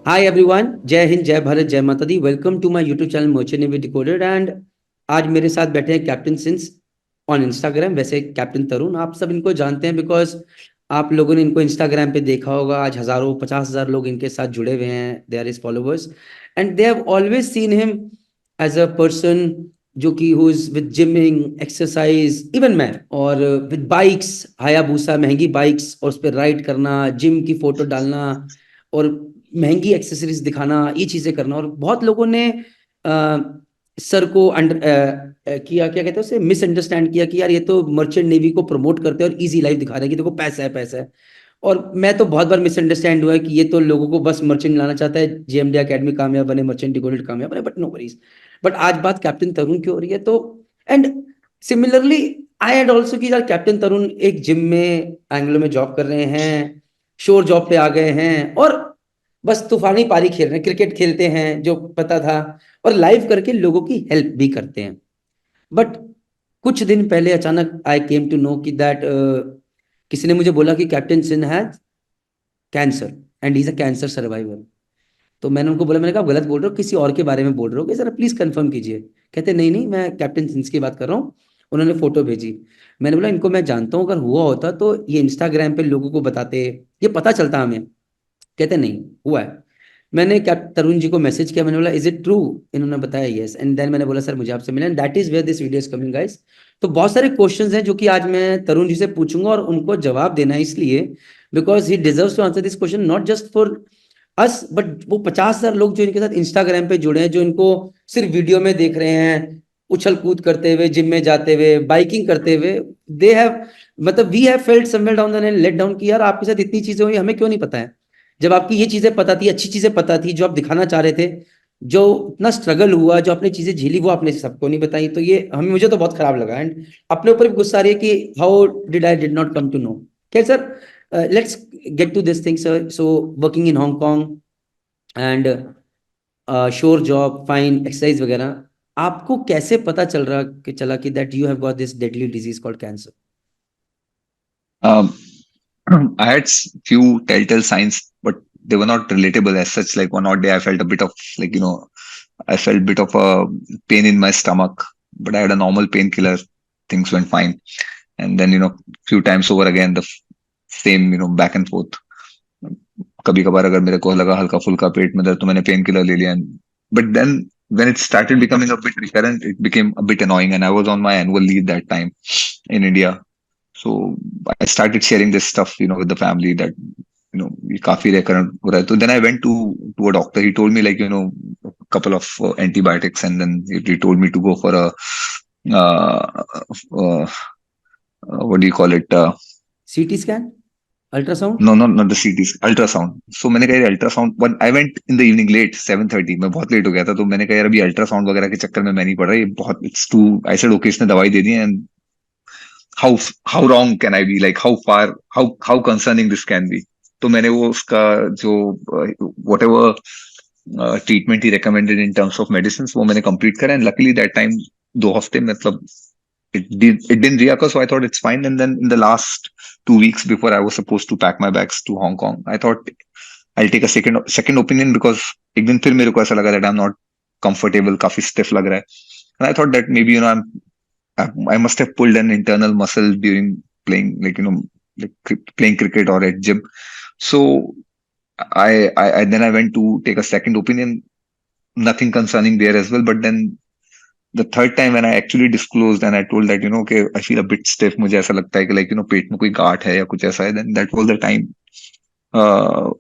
Hi everyone, जय हिंद, जय भारत, जय माता दी। Welcome to my YouTube channel merchant navy decoded. And आज मेरे साथ बैठे हैं कैप्टन सिंस ऑन इंस्टाग्राम। वैसे कैप्टन तरुण, आप सब इनको जानते हैं बिकॉज आप लोगों ने इनको इंस्टाग्राम पे देखा होगा। आज हजारों 50,000 लोग इनके साथ जुड़े हुए हैं, they are his followers and they have always seen him as a person जो कि who is with gymming, exercise, even मैं, और विद बाइक्स, हायाबूसा महंगी बाइक्स, और उस पर राइड करना, जिम की फोटो डालना और महंगी एक्सेसरीज दिखाना, ये चीजें करना। और बहुत लोगों ने सर को किया, क्या कहते हैं उसे, मिसअंडरस्टैंड किया कि यार ये तो मर्चेंट नेवी को प्रमोट करते हैं और इजी लाइफ दिखा रहे हैं कि देखो पैसा है, पैसा है। और मैं तो बहुत बार मिसअंडरस्टैंड हुआ है कि ये तो लोगों को बस मर्चेंट लाना चाहता है, जेएमडी एकेडमी कामयाब बने, मर्चेंट डिकोडेड कामयाब बने, बट नो वरीज। बट आज बात कैप्टन तरुण की हो रही है तो, and similarly I had also की यार कैप्टन तरुण एक जिम में एंग्लो में जॉब कर रहे हैं, शोर जॉब पे आ गए हैं और बस तूफानी पारी खेल रहे हैं, क्रिकेट खेलते हैं जो पता था, और लाइव करके लोगों की हेल्प भी करते हैं। बट कुछ दिन पहले अचानक आई केम टू नो कि दैट किसी ने मुझे बोला कि captain Singh has cancer and he is a cancer survivor. तो मैंने उनको बोला, मैंने कहा आप गलत बोल रहे हो, किसी और के बारे में बोल रहे हो, कि जरा प्लीज कंफर्म कीजिए। कहते नहीं नहीं, मैं कैप्टन सिंह की बात कर रहा हूँ। उन्होंने फोटो भेजी। मैंने बोला इनको मैं जानता हूँ, अगर हुआ होता तो ये इंस्टाग्राम पे लोगों को बताते, ये पता चलता हमें। कहते नहीं हुआ है। मैंने क्या तरुण जी को मैसेज किया, मैंने बोला इज इट ट्रू? इन्होंने बताया यस। एंड देन मैंने बोला सर मुझे आपसे मिलना, and that is where this video is coming guys. तो बहुत सारे क्वेश्चंस हैं जो कि आज मैं तरुण जी से पूछूंगा और उनको जवाब देना है, इसलिए because he deserves to answer this question, not just for us but वो 50,000 लोग जो इनके साथ इंस्टाग्राम पे जुड़े हैं, जो इनको सिर्फ वीडियो में देख रहे हैं, उछल कूद करते हुए, जिम में जाते हुए, बाइकिंग करते हुए। दे हैव, मतलब we have felt somewhere down the line, let down कि यार आपके साथ इतनी चीजें हुई, हमें क्यों नहीं पता है। जब आपकी ये चीजें पता थी, अच्छी चीजें पता थी, जो आप दिखाना चाह रहे थे, जो इतना स्ट्रगल हुआ, जो आपने चीजें झेली, वो आपने सबको नहीं बताई। तो ये हमें, मुझे तो बहुत खराब लगा। एंड अपने ऊपर भी गुस्सा आ रही है कि how did I did not come to know. खैर sir, let's get to this thing sir. So working in Hong Kong and sure job, fine exercise वगैरह, आपको कैसे पता चल रहा कि चला कि that you have got this deadly disease called cancer? Um, I had few telltale signs, but they were not relatable as such. Like one odd day, I felt a bit of I felt bit of a pain in my stomach, but I had a normal painkiller. Things went fine, and then few times over again the same back and forth. कभी कभार अगर मेरे को लगा हल्का फुल्का पेट में दर्द तो मैंने पेन किलर ले लिया. But then when it started becoming a bit recurrent, it became a bit annoying, and I was on my annual leave that time in India. So I started sharing this stuff, with the family that, ये काफी recurrent हो रहा है. So then I went to a doctor. He told me like, a couple of antibiotics, and then he told me to go for a, uh, uh, what do you call it? CT scan, ultrasound? No, not the CTs, ultrasound. So मैंने कहा यार ultrasound, when I went in the evening late 7:30, मैं बहुत late हो गया था. तो मैंने कहा यार अभी अल्ट्रासाउंड वगैरह के चक्कर में मैं नहीं पड़ रहा, ये बहुत it's too. I said okay, इसने दवाई दे दी. And how how wrong can I be, like how far, how concerning this can be. तो मैंने वो उसका जो whatever treatment he recommended in terms of medicine, वो मैंने कंप्लीट करा. एंड लकीली दैट टाइम 2 हफ्ते मतलब it didn't reoccur, so I thought it's fine. And then in the last 2 weeks before I was supposed to pack my bags to Hong Kong, I thought I'll take a second opinion, because एक दिन फिर मेरे को ऐसा लगा that I'm not comfortable, काफी stiff लग रहा है. And I thought that maybe I must have pulled an internal muscle during playing, like playing cricket or at gym. So I then I went to take a second opinion. Nothing concerning there as well. But then the third time when I actually disclosed and I told that, okay, I feel a bit stiff, मुझे ऐसा लगता है कि like, पेट में कोई गांठ है या कुछ ऐसा है, then that was the time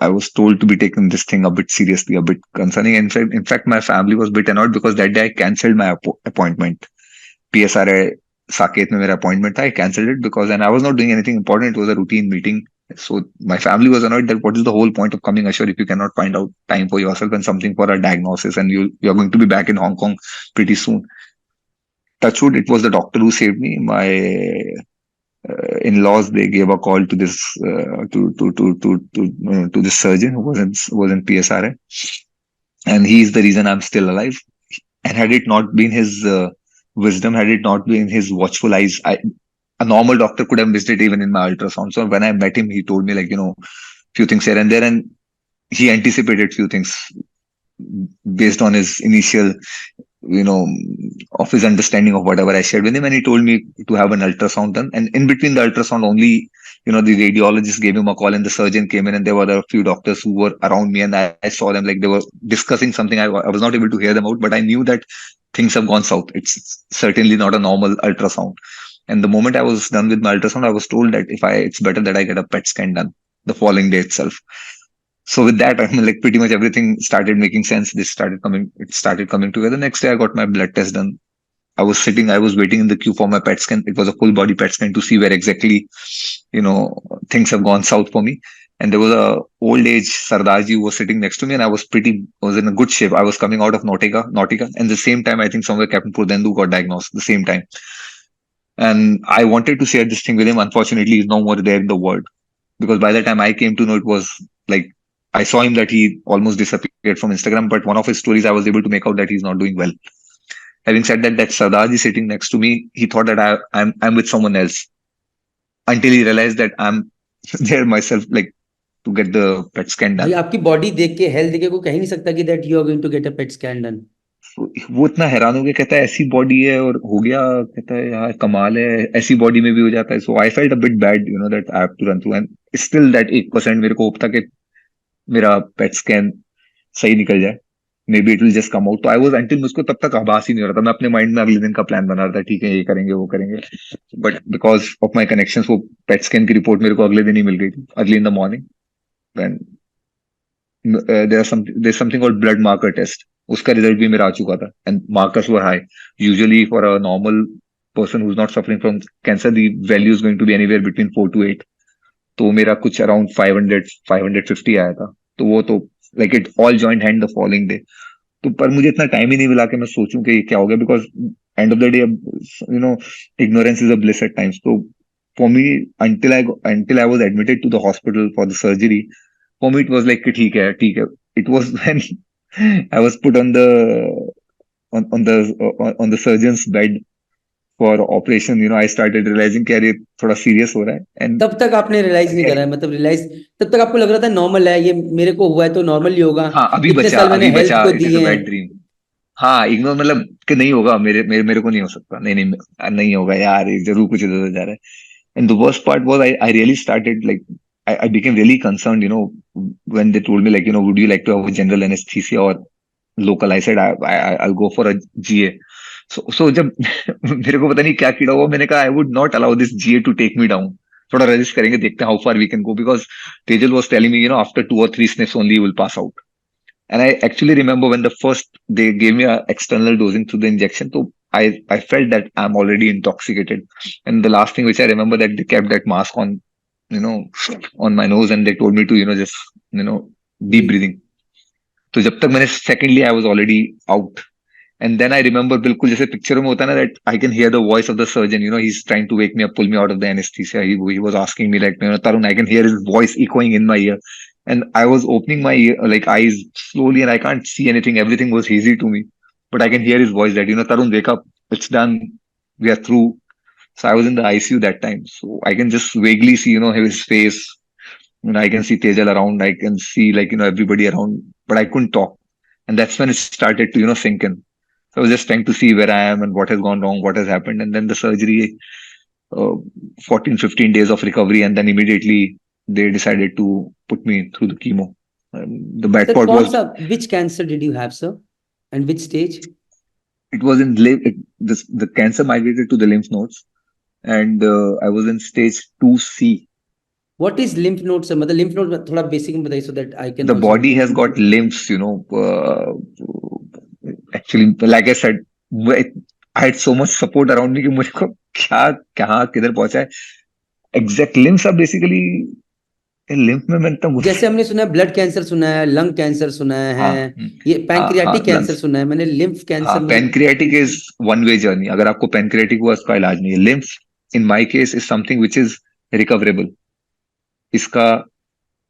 I was told to be taking this thing a bit seriously, a bit concerning. In fact, my family was a bit annoyed because that day I cancelled my appointment. PSRA Saket में मेरा appointment था. I cancelled it because, and I was not doing anything important. It was a routine meeting. So my family was annoyed that what is the whole point of coming ashore if you cannot find out time for yourself and something for a diagnosis, and you're going to be back in Hong Kong pretty soon. Touchwood, it was the doctor who saved me. My in-laws, they gave a call to this to this surgeon who was in PSRA, and he is the reason I'm still alive. And had it not been his wisdom, had it not been his watchful eyes, a normal doctor could have missed it even in my ultrasound. So when I met him, he told me like, few things here and there. And he anticipated few things based on his initial, you know, of his understanding of whatever I shared with him, and he told me to have an ultrasound done. And in between the ultrasound, only, the radiologist gave him a call, and the surgeon came in, and there were a few doctors who were around me, and I saw them like they were discussing something. I was not able to hear them out, but I knew that things have gone south. It's certainly not a normal ultrasound. And the moment I was done with my ultrasound, I was told that it's better that I get a PET scan done the following day itself. So with that, I mean, like pretty much everything started making sense. It started coming together. Next day, I got my blood test done. I was waiting in the queue for my PET scan. It was a full body PET scan to see where exactly, things have gone south for me. And there was a old age Sardarji who was sitting next to me, and I was in a good shape. I was coming out of Nautica. And the same time, I think somewhere Captain Purdendu got diagnosed the same time. And I wanted to share this thing with him. Unfortunately, he's no more there in the world, because by the time I came to know, it was like I saw him that he almost disappeared from Instagram. But one of his stories, I was able to make out that he's not doing well. Having said that, that Sardaji sitting next to me, he thought that I'm with someone else, until he realized that I'm there myself, like to get the PET scan भाई done. आपकी body देख के health देख के कोई कह ही नहीं सकता कि that you are going to get a PET scan done. वो इतना हैरान हो गया, कहता है ऐसी बॉडी है और हो गया, कहता है यार कमाल है, ऐसी बॉडी में भी हो जाता है. So I felt a bit bad, that I have to run through. And still that 1% मेरे को होप था कि मेरा पेट स्कैन सही निकल जाए. May be it will just come out. तो आई वाज अंटिल, मुझको तब तक आभास ही नहीं हो रहा था. मैं अपने माइंड में अगले दिन का प्लान बना रहा था, ठीक है ये करेंगे वो करेंगे. But because of my connection, वो पेट स्कैन की रिपोर्ट मेरे को अगले दिन ही मिल गई थी, early in the morning. And there something called blood marker test. उसका रिजल्ट भी मेरा आ चुका था, and markers were high. Usually for a normal person who is not suffering from cancer, the value is going to be anywhere between 4 to 8. तो मेरा कुछ around 550 आया था. तो वो तो like it all joint hand the following day. तो पर मुझे इतना टाइम ही नहीं मिला कि मैं सोचूं कि ये क्या हो गया, because end of the day, ignorance is a bliss at times. तो for me, until I was admitted to the hospital for the surgery, for me it was like कि ठीक है. It was when I was put on the surgeon's bed for operation, I started realizing कि यार ये थोड़ा serious हो रहा है. एंड तब तक आपने रियलाइज नहीं करा है, मतलब रियलाइज तब तक आपको लग रहा था नॉर्मल है, ये मेरे को हुआ है तो नॉर्मल ही होगा. हाँ, इतने साल मैंने हेल्थ को इट इज दिए अ हैं. Bad dream. हाँ, इग्नोर मतलब कि नहीं होगा, मेरे को नहीं हो सकता, नहीं नहीं नहीं होगा यार, ये जरूर कुछ इधर उधर जा रहा है. And the worst part was I really started like I became really concerned, when they told me like, would you like to have a general anesthesia or local? I said I'll go for a GA. So जब मेरे को पता नहीं क्या कीड़ा हुआ, मैंने कहा I would not allow this GA to take me down. थोड़ा रजिस्ट करेंगे, देखते हैं how far we can go, because Tejal was telling me, after 2 or 3 sniffs only you will pass out. And I actually remember when they gave me a external dosing through the injection. So I felt that I'm already intoxicated. And the last thing which I remember, that they kept that mask on, on my nose, and they told me to, just, deep breathing. तो जब तक मैंने secondly, I was already out. And then I remember बिल्कुल जैसे picture में होता है ना, that I can hear the voice of the surgeon. He's trying to wake me up, pull me out of the anesthesia. He was asking me like, Tarun, I can hear his voice echoing in my ear. And I was opening my eyes slowly, and I can't see anything. Everything was hazy to me, but I can hear his voice that, Tarun, wake up. It's done. We are through. So I was in the ICU that time. So I can just vaguely see, his face. I can see Tejal around. I can see everybody around, but I couldn't talk. And that's when it started to, sink in. So I was just trying to see where I am and what has gone wrong, what has happened. And then the surgery, uh, 14, 15 days of recovery. And then immediately they decided to put me through the chemo. The bad sir part कौन was सा, which cancer did you have, sir, and which stage? it was in the cancer migrated to the lymph nodes, and I was in stage 2C. What is lymph node, sir? मतलब lymph node थोड़ा basic में बताइए so that I can The also body understand. has got lymphs, actually, like I said, I had so much support around me कि मुझे को क्या कहाँ किधर पहुंचा है. Exact limbs are basically, lymph में मैंने तब जैसे हमने सुना है ब्लड कैंसर, सुना है लंग कैंसर, सुना है हाँ ये हाँ पैंक्रियाटिक कैंसर लंग्स. सुना है मैंने, लिम्फ हाँ, कैंसर में. Pancreatic is one way journey. अगर आपको पैनक्रियाटिक हुआ, उसका इलाज नहीं है. Lymph in my case is something which is recoverable. इसका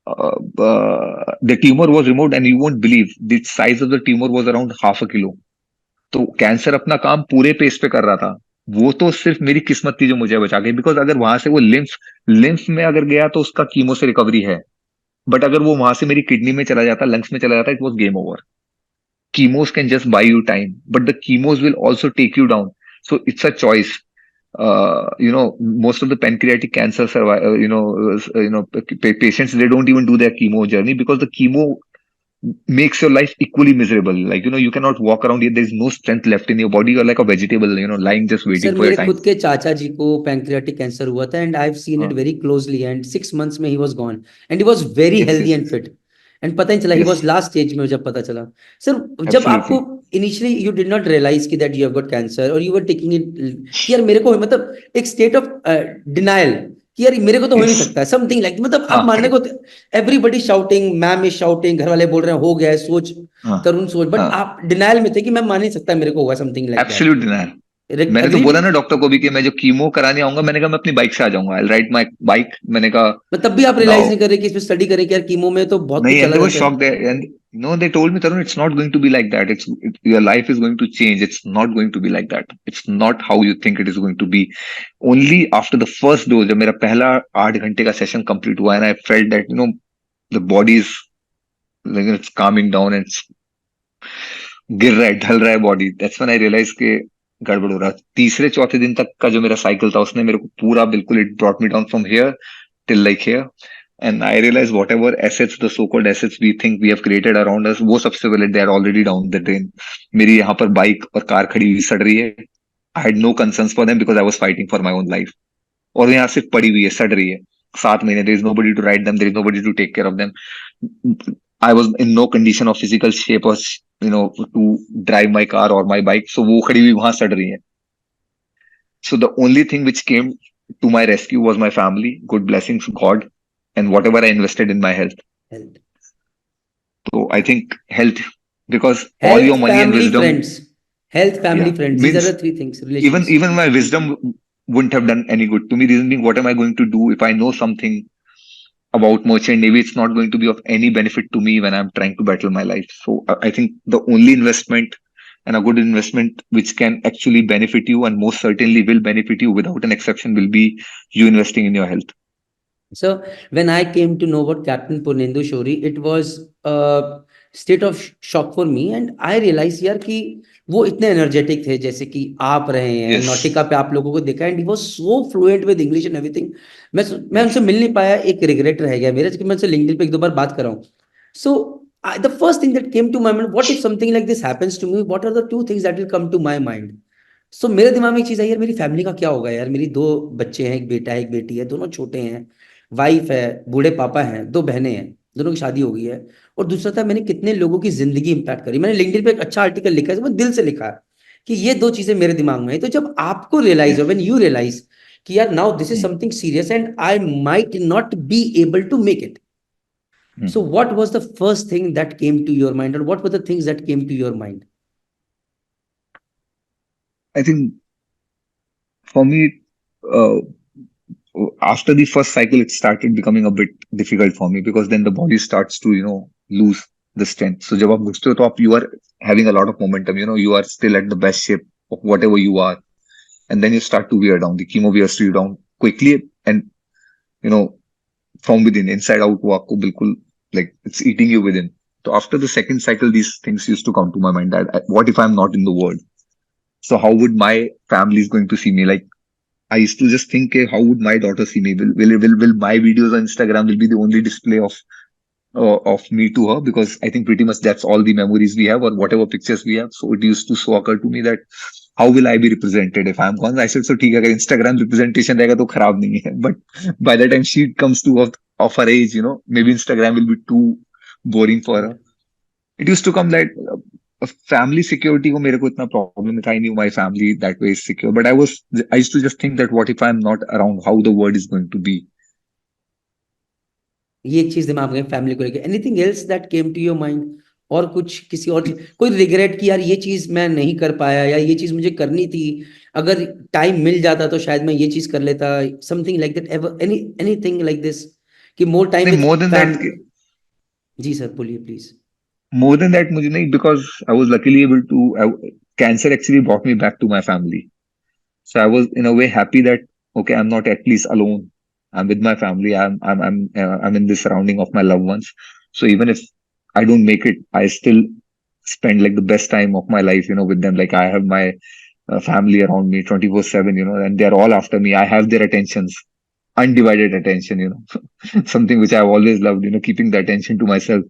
the tumour was removed, and you won't believe the size of the tumour was around half a kilo. तो cancer अपना काम पूरे पेस पे कर रहा था. वो तो सिर्फ मेरी किस्मत थी जो मुझे बचा गई, बिकॉज अगर वहां से वो लिम्फ में अगर गया तो उसका कीमो से रिकवरी है, बट अगर वो वहां से मेरी किडनी में चला जाता, लंग्स में चला जाता, it was game over. Chemos can just buy you time, but the chemos will also take you down. So it's a choice. Most of the pancreatic cancer patients, they don't even do their chemo journey because the chemo makes your life equally miserable. Like, you cannot walk around here. There's no strength left in your body. You're like a vegetable, lying just sir waiting for your मेरे time. खुद के चाचा जी को pancreatic cancer हुआ था and I have seen it Uh, very closely and 6 months में he was gone and he was very yes, healthy yes, and fit and पता ही चला he was yes, last stage में जब पता चला. सर जब आपको absolutely. Initially you did not realize कि that you have got cancer और यू वर टेकिंग इट कि यार मेरे को मतलब एक स्टेट ऑफ डिनायल कि यार मेरे को तो हो ही नहीं Yes. सकता समथिंग लाइक मतलब आप हाँ, मानने correct. को everybody shouting ma'am is shouting घर वाले बोल रहे हैं हो गया है सोच हाँ, तरुण सोच बट हाँ. आप डिनायल में थे कि मैं मान नहीं सकता मेरे को हुआ समथिंग लाइक दैट. एब्सोल्यूट डिनायर. मैंने तो अग्रीड. बोला ना डॉक्टर को भी कि मैं जो कीमो कराने आऊंगा, मैंने कहा मैं अपनी बाइक से आ जाऊंगा, आई राइड माई बाइक. मैंने कहा मैं तब भी आप रियलाइज नाउ. नहीं कर रहे कि इसमें स्टडी करें कि यार कीमो में तो बहुत कुछ नहीं, and चला they were जाता है. shocked there, and no, they told me, Tarun, it's not going to be like that. Your life is going to change. It's not going to be like that. It's not how you think it is going to be. Only after the first dose, जब मेरा पहला 8 घंटे का session complete हुआ, and I felt that the body is like it's calming down and it's गिर रहा है, ढल रहा है body. That's when I realise के गड़बड़ हो रहा है. तीसरे चौथे दिन तक का जो मेरा साइकिल था, उसने मेरे को पूरा बिल्कुल, it brought me down from here till like here. And I realise whatever assets, the so called assets we think we have created around us, वो सबसे पहले they are already down the drain. मेरी यहाँ पर bike और car खड़ी हुई सड़ रही है. I had no concerns for them because I was fighting for my own life. और यहाँ सिर्फ पड़ी हुई है, सड़ रही है. 7 महीने, there is nobody to ride them, there is nobody to take care of them. I was in no condition of physical shape or to drive my car or my bike. So वो खड़ी हुई वहां सड़ रही है. So the only thing which came to my rescue was my family, good blessings, God, and whatever I invested in my health. Health. So I think health, because all health your money and family wisdom, friends. Health family yeah, friends these are means the three things even relations. even my wisdom wouldn't have done any good to me. Reason being, what am I going to do if I know something about merchant navy? It's not going to be of any benefit to me when I'm trying to battle my life. So I think the only investment, and a good investment which can actually benefit you and most certainly will benefit you without an exception, will be you investing in your health. So when I came to know about Captain Purnendu Shori, it was a state of shock for me and I realized यार कि वो इतने energetic थे जैसे कि आप रहे हैं Yes. नौटिका पे आप लोगों को देखा and he was so fluent with English and everything. मैं उनसे Yes. मिल नहीं पाया. एक रिग्रेट रह गया मेरा कि मैं उनसे लिंक्डइन पे एक दो बार बात कर रहा हूँ. So the first thing that came to my mind what if something like this happens to me what are the two things that will come to my mind. So मेरे दिमाग में एक चीज आई यार मेरी फैमिली का क्या होगा यार. मेरी दो बच्चे हैं एक बेटा है एक बेटी है दोनों छोटे हैं. वाइफ है बूढ़े पापा हैं दो बहनें हैं दोनों की शादी हो गई है. और दूसरा था मैंने कितने लोगों की जिंदगी इंपैक्ट करी. मैंने लिंक्डइन पे एक अच्छा आर्टिकल लिखा है मैं दिल से लिखा है कि ये दो चीजें मेरे दिमाग में है. तो जब आपको रियलाइज हो Yes. व्हेन यू रियलाइज कि यार now this is Hmm. Something serious and I might not be able to make it. So Hmm. What was the first thing that came to your mind और what were the things that came to your mind. I think for me, after the first cycle, it started becoming a bit difficult for me because then the body starts to, lose the strength. So जब आप घुसते हो तो आप, you are having a lot of momentum, you are still at the best shape of whatever you are. And then you start to wear down. The chemo wears you down quickly and, you know, from within, inside out, वो आपको बिल्कुल, like, it's eating you within. So after the second cycle, these things used to come to my mind that what if I'm not in the world? So how would my family is going to see me? Like, I used to just think, how would my daughter see me? Will my videos on Instagram will be the only display of me to her? Because I think pretty much that's all the memories we have or whatever pictures we have. So it used to so occur to me that how will I be represented if I'm gone? I said, so ठीक है, अगर Instagram representation रहेगा तो खराब नहीं है. But by the time she comes to of her age, maybe Instagram will be too boring for her. It used to come that family security को मेरे को इतना problem था. I knew my family that way is secure, but I used to just think that what if I'm not around? How the world is going to be? ये एक चीज दिमाग में फैमिली को लेकर anything else that came to your mind. और कुछ किसी और चीज कोई रिग्रेट कि यार ये चीज मैं नहीं कर पाया या ये चीज मुझे करनी थी अगर टाइम मिल जाता तो शायद मैं ये चीज कर लेता. Something like that ever anything like this कि मोर टाइम नहीं, विद more than that, फैमिली. जी सर बोलिए प्लीज. मुझे नहीं, because I was luckily able to. Cancer actually brought me back to my family, so I was in a way happy that okay, I'm not at least alone. I'm with my family. I'm in the surrounding of my loved ones. So even if I don't make it, I still spend like the best time of my life, with them. Like I have my family around me 24/7, and they're all after me. I have their attentions, undivided attention, something which I've always loved, keeping the attention to myself.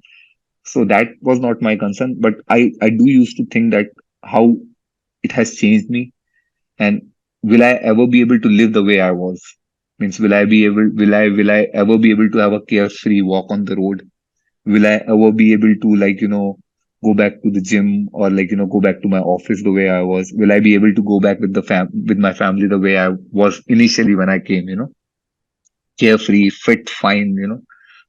So that was not my concern, but I do used to think that how it has changed me, and will I ever be able to live the way I was? Means will I ever be able to have a carefree walk on the road? Will I ever be able to, like, go back to the gym, or, like, go back to my office the way I was? Will I be able to go back with with my family the way I was initially when I came, carefree, fit, fine,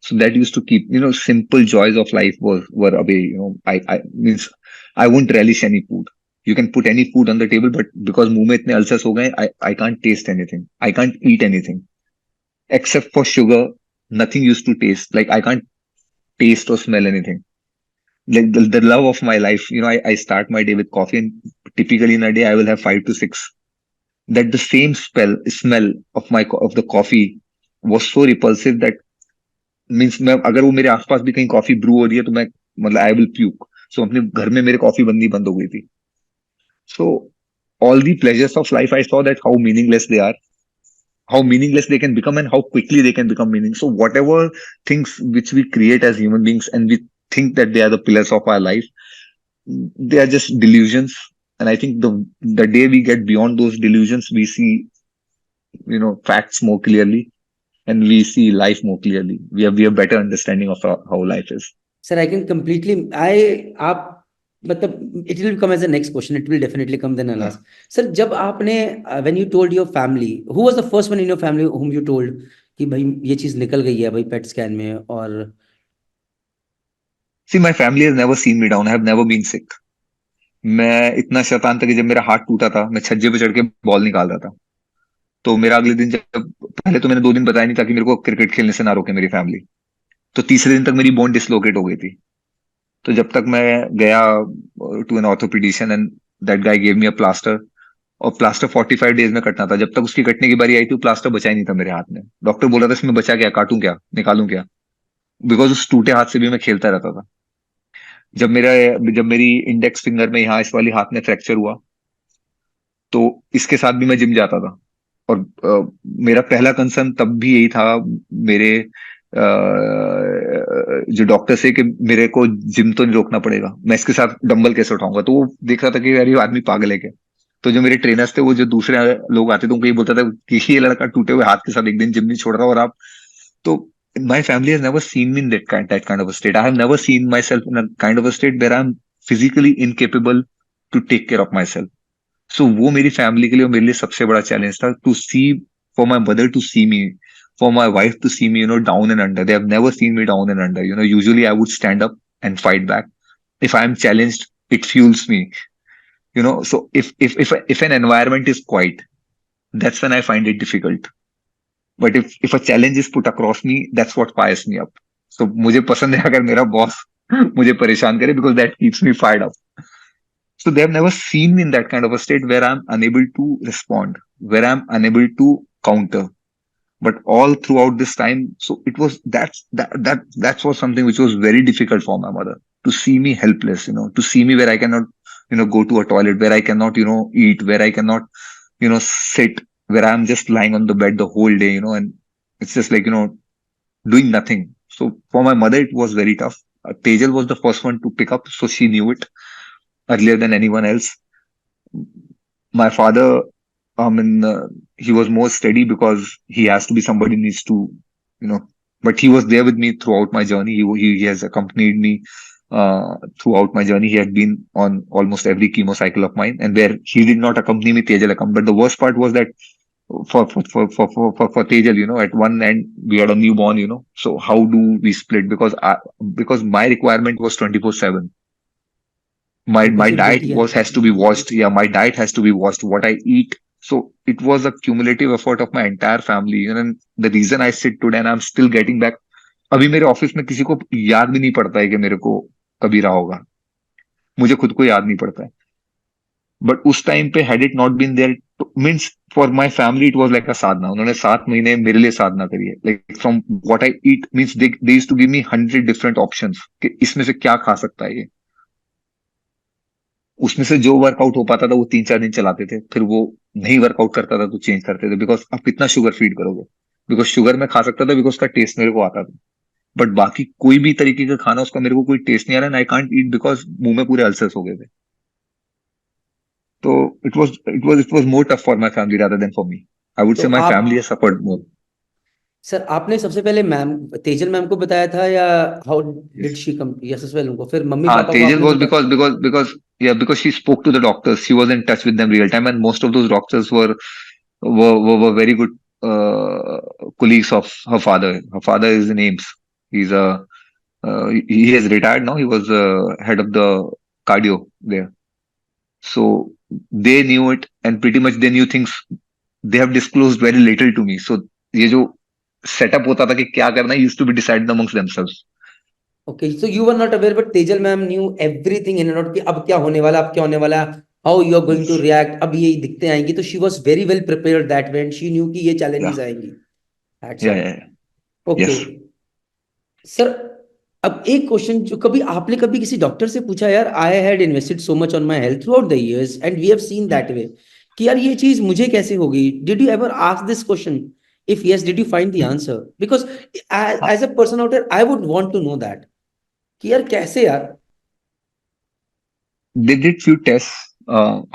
So that used to keep, simple joys of life were away, I means I wouldn't relish any food. You can put any food on the table, but because मुंह में इतने ulcers हो गए, I can't taste anything. I can't eat anything except for sugar. Nothing used to taste. Like I can't taste or smell anything. Like the love of my life, I start my day with coffee, and typically in a day I will have 5 to 6. That the same smell of of the coffee was so repulsive that means मैं अगर वो मेरे आसपास भी कहीं coffee Bru हो रही है तो मैं मतलब आई विल प्यूक. सो अपने घर में मेरे कॉफी बननी बंद हो गई थी. So all the pleasures of life I saw that how meaningless they are, how meaningless they can become, and how quickly they can become meaning. So whatever things which we create as human beings and we think that they are the pillars of our life, they are just delusions. And I think the day we get beyond those delusions, we see, facts more clearly, and we see life more clearly. We have better understanding of how life is. Sir, I can completely. I आप मतलब it will come as the next question. It will definitely come. Then I'll Yeah. ask. Sir, जब आपने when you told your family, who was the first one in your family whom you told कि भाई ये चीज निकल गई है भाई पेट स्कैन में और See, my family has never seen me down. I have never been sick. मैं इतना शैतान था कि जब मेरा हाथ टूटा था, मैं छज्जे पे चढ़ के बॉल निकाल रहा था. तो मेरा अगले दिन, जब पहले तो मैंने 2 दिन बताया नहीं था कि मेरे को क्रिकेट खेलने से ना रोके मेरी फैमिली. तो तीसरे दिन तक मेरी बोन डिसलोकेट हो गई थी. तो जब तक मैं गया to an orthopedician, and that guy gave me a plaster. और प्लास्टर 45 डेज में कटना था. जब तक उसकी कटने की बारी आई थी, प्लास्टर बचा ही नहीं था मेरे हाथ में. डॉक्टर बोला था इसमें बचा क्या, काटूं क्या, निकालूं क्या? बिकॉज उस टूटे हाथ से भी मैं खेलता रहता था. जब मेरी इंडेक्स फिंगर में यहाँ इस वाली हाथ में फ्रैक्चर हुआ, तो इसके साथ भी मैं जिम जाता था. और मेरा पहला कंसर्न तब भी यही था, मेरे जो डॉक्टर से, कि मेरे को जिम तो नहीं रोकना पड़ेगा, मैं इसके साथ डंबल कैसे उठाऊंगा. तो वो देख रहा था कि यार ये आदमी पागल है क्या. तो जो मेरे ट्रेनर्स थे, वो जो दूसरे लोग आते थे, उनको ये बोलता था कि ये लड़का टूटे हुए हाथ के साथ एक दिन जिम नहीं छोड़ रहा. और आप तो my family has never seen me in that kind of a state. I have never seen myself in a kind of a state where I'm physically incapable to take care of myself. सो वो मेरी family के लिए और मेरे लिए सबसे बड़ा challenge था, to see, for my mother to see me, for my wife to see me, down and under. They have never seen me down and under. Usually I would stand up and fight back. If I am challenged, it fuels me. So if an environment is quiet, that's when I find it difficult. But if a challenge is put across me, that's what fires me up. So मुझे पसंद है अगर मेरा boss मुझे परेशान करे, because that keeps me fired up. So they have never seen me in that kind of a state where I'm unable to respond, where I'm unable to counter. But all throughout this time, so it was that was something which was very difficult for my mother, to see me helpless, to see me where I cannot, go to a toilet, where I cannot, eat, where I cannot, sit, where I'm just lying on the bed the whole day, and it's just like, doing nothing. So for my mother, it was very tough. Tejal was the first one to pick up, so she knew it earlier than anyone else. My father, he was more steady because he has to be somebody needs to, you know, but he was there with me throughout my journey. He has accompanied me throughout my journey. He had been on almost every chemo cycle of mine, and where he did not accompany me, Tejal accompanied. But the worst part was that for Tejal, at one end we had a newborn, so how do we split? Because my requirement was 24/7. My बिल्कुल सिर्फ diet बेटी है. was has to be watched. Yeah, my diet has to be watched, what I eat. So it was a cumulative effort of my entire family, and the reason I sit today and I'm still getting back. अभी मेरे office में किसी को याद भी नहीं पड़ता है कि मेरे को कभी रहा होगा. मुझे खुद को याद नहीं पड़ता है. बट उस टाइम पे, had it not been there means for my family it was like a sadhana. उन्होंने 7 महीने मेरे लिए साधना करी है. Like from what I eat means they used to give me 100 different options कि इसमें से क्या खा सकता है ये. उसमें से जो वर्कआउट हो पाता था वो 3-4 दिन चलाते थे, फिर वो नहीं वर्कआउट करता था तो चेंज करते थे. बिकॉज आप कितना शुगर फीड करोगे. बिकॉज शुगर मैं खा सकता था बिकॉज उसका टेस्ट मेरे को आता था. बट बाकी कोई भी तरीके का खाना उसका मेरे को कोई टेस्ट नहीं आ रहा. आई कांट ईट बिकॉज मुंह में पूरे अल्सर्स हो गए थे. तो it was more tough for my family rather than for me. I would तो से माई फैमिली आप हैज सफर्ड मोर. सर आपने सबसे पहले मैम तेजल मैम को बताया था या how did she come yes as well उनको, फिर मम्मी हाँ, पापा को Tejal आपने was बताया? because she spoke to the doctors. She was in touch with them real time, and most of those doctors were very good uh, colleagues of her father. Her father is in AIMS. He's a he has retired now. He was head of the cardio there. So they knew it, and pretty much they knew things. They have disclosed very little to me. So ये जो setup होता था कि क्या करना है used to be decided amongst themselves. Okay, so you were not aware but Tejal ma'am knew everything in and out कि अब क्या होने वाला, अब क्या होने वाला, how you are going to Yes. React, अब ये दिक्कतें आएंगी, तो she was very well prepared that way and she knew कि ये Yeah. चैलेंजेस आएंगी. Hats Yeah. Off. Yeah. Okay Yes. Sir, अब एक क्वेश्चन जो कभी आपने कभी किसी डॉक्टर से पूछा, यार I had invested so much on my health throughout the years and we have seen Hmm. That way, कि यार ये चीज मुझे कैसे हो गई? Did you ever ask this question? If yes, did you find the answer? Because as a person out I would want to know that कि यार कैसे यार. They did few tests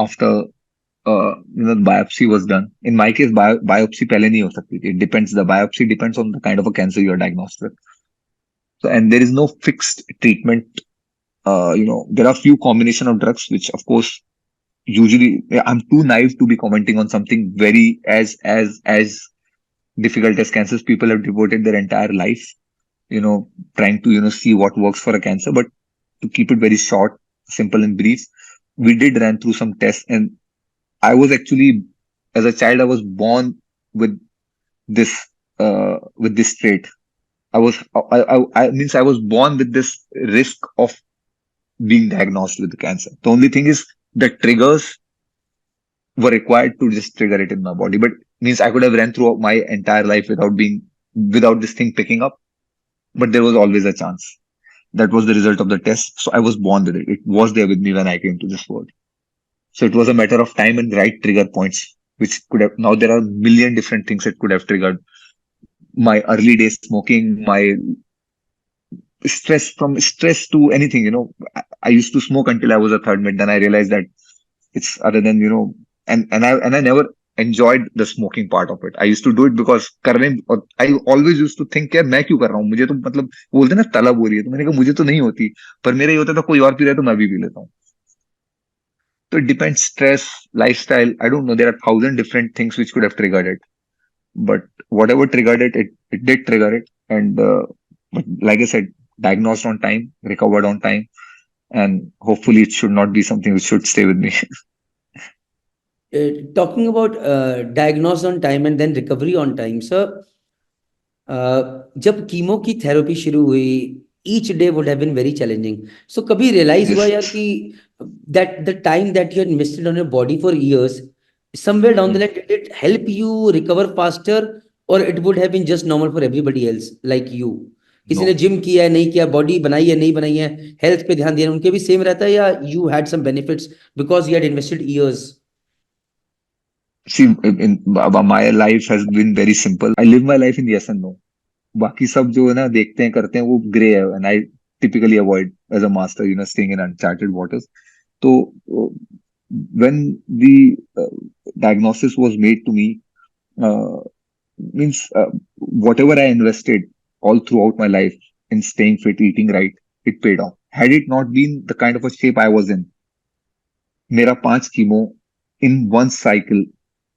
after the biopsy was done. In my case, biopsy पहले नहीं हो सकती थी. It depends. The biopsy depends on the kind of a cancer you are diagnosed with. So, and there is no fixed treatment. There are few combination of drugs, which of course usually I'm too naive to be commenting on something very as difficult as cancers. People have devoted their entire life, trying to see what works for a cancer. But to keep it very short, simple, and brief, we did run through some tests, and I was actually, as a child, I was born with this trait. I means I was born with this risk of being diagnosed with cancer. The only thing is the triggers were required to just trigger it in my body. But means I could have ran through my entire life without this thing picking up. But there was always a chance. That was the result of the test. So I was born with it. It was there with me when I came to this world. So it was a matter of time and right trigger points, which could have. Now there are a million different things that could have triggered my early days smoking, my stress to anything. I used to smoke until I was a third mate. Then I realized that it's other than and I never enjoyed the smoking part of it. I used to do it because करने और I always used to think यार मैं क्यों कर रहा हूँ, मुझे तो मतलब बोलते हैं ना तलब हो रही है, तो मैंने कहा मुझे तो नहीं होती, पर मेरा ये होता था कोई और पी रहा है तो मैं भी पी लेता हूँ. So it depends, stress, lifestyle. I don't know. There are 1,000 different things which could have triggered it. But whatever triggered it, it did trigger it. And but like I said, diagnosed on time, recovered on time, and hopefully it should not be something which should stay with me. Talking about diagnosed on time and then recovery on time, sir, जब chemo की therapy शुरू हुई, each day would have been very challenging. So कभी realize हुआ Yes. यार कि that the time that you had invested on your body for years, somewhere down the Hmm. line, did it help you recover faster, or it would have been just normal for everybody else like you? किसी ने No. Gym किया है, नहीं किया, body बनाई है, नहीं बनाई है, हेल्थ पे ध्यान दिया है, उनके भी सेम रहता है, या you had some benefits because you had invested years? See, my life has been very simple. I live my life in yes and no. बाकी सब जो है ना देखते हैं करते हैं वो ग्रे है, and I typically avoid as a master staying in uncharted waters. तो when the diagnosis was made to me, uh, means whatever I invested all throughout my life in staying fit, eating right, it paid off. Had it not been the kind of a shape I was in, मेरा 5 chemo in one cycle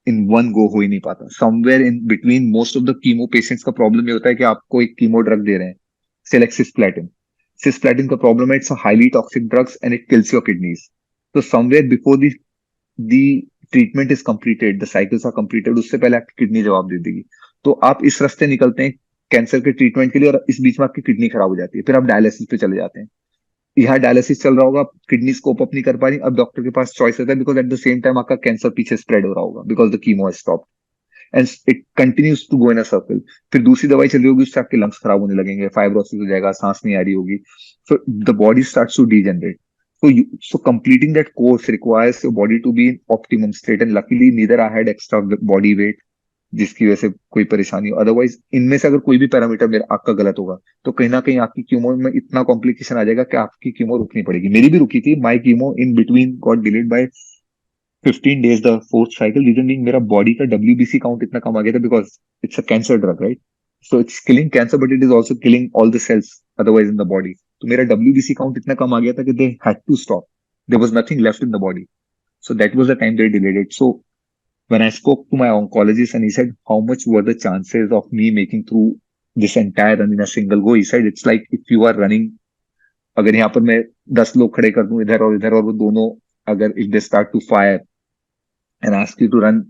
in one go हो ही नहीं पाता. Somewhere in between most of the chemo patients का problem ये होता है कि आपको एक कीमो ड्रग दे रहे हैं, सेलेक्ट सिस्प्लेटिन. सिस्प्लेटिन का प्रॉब्लम है, it's a highly toxic drugs and it kills your kidneys. तो somewhere before the treatment is completed, the cycles are completed, उससे पहले आपकी किडनी जवाब दे देगी. तो आप इस रास्ते निकलते हैं कैंसर के ट्रीटमेंट के लिए, और इस बीच में आपकी किडनी खराब हो जाती है, फिर आप डायलिसिस पे चले जाते हैं. यहाँ डायलिसिस चल रहा होगा, किडनी स्कोप अप नहीं कर पा रही, अब डॉक्टर के पास चॉइस रहता है, because at the same time आपका कैंसर पीछे स्प्रेड हो रहा होगा, because the chemo stop and it continues to go in a circle. फिर दूसरी दवाई चल रही होगी, उससे आपके लंग्स खराब होने लगेंगे, फाइब्रोसिस हो जाएगा, सांस नहीं आ रही होगी, so the body starts to degenerate. So completing that course requires your body to be in optimum state, and luckily neither I had extra body weight जिसकी वजह से कोई परेशानी हो। अदरवाइज इनमें से अगर कोई भी पैरामीटर मेरा आपका गलत होगा तो कहीं ना कहीं आपकी कीमो में इतना कॉम्प्लिकेशन आ जाएगा कि आपकी कीमो रुकनी पड़ेगी। मेरी भी रुकी थी, my chemo in between got delayed by 15 days, the fourth cycle. Reason being मेरा बॉडी का WBC काउंट इतना कम आ गया था, because it's a cancer drug, right? So it's killing cancer, but it is also killing all the cells otherwise in the body. तो मेरा WBC count इतना कम आ गया था कि they had to stop, there was nothing left in the body. So that was the time they delayed it. So when I spoke to my oncologist and he said, how much were the chances of me making through this entire run in a single go? He said, it's like if you are running, अगर यहाँ पर मैं 10 लोग खड़े कर दूं इधर और वो दोनों, अगर if they start to fire and ask you to run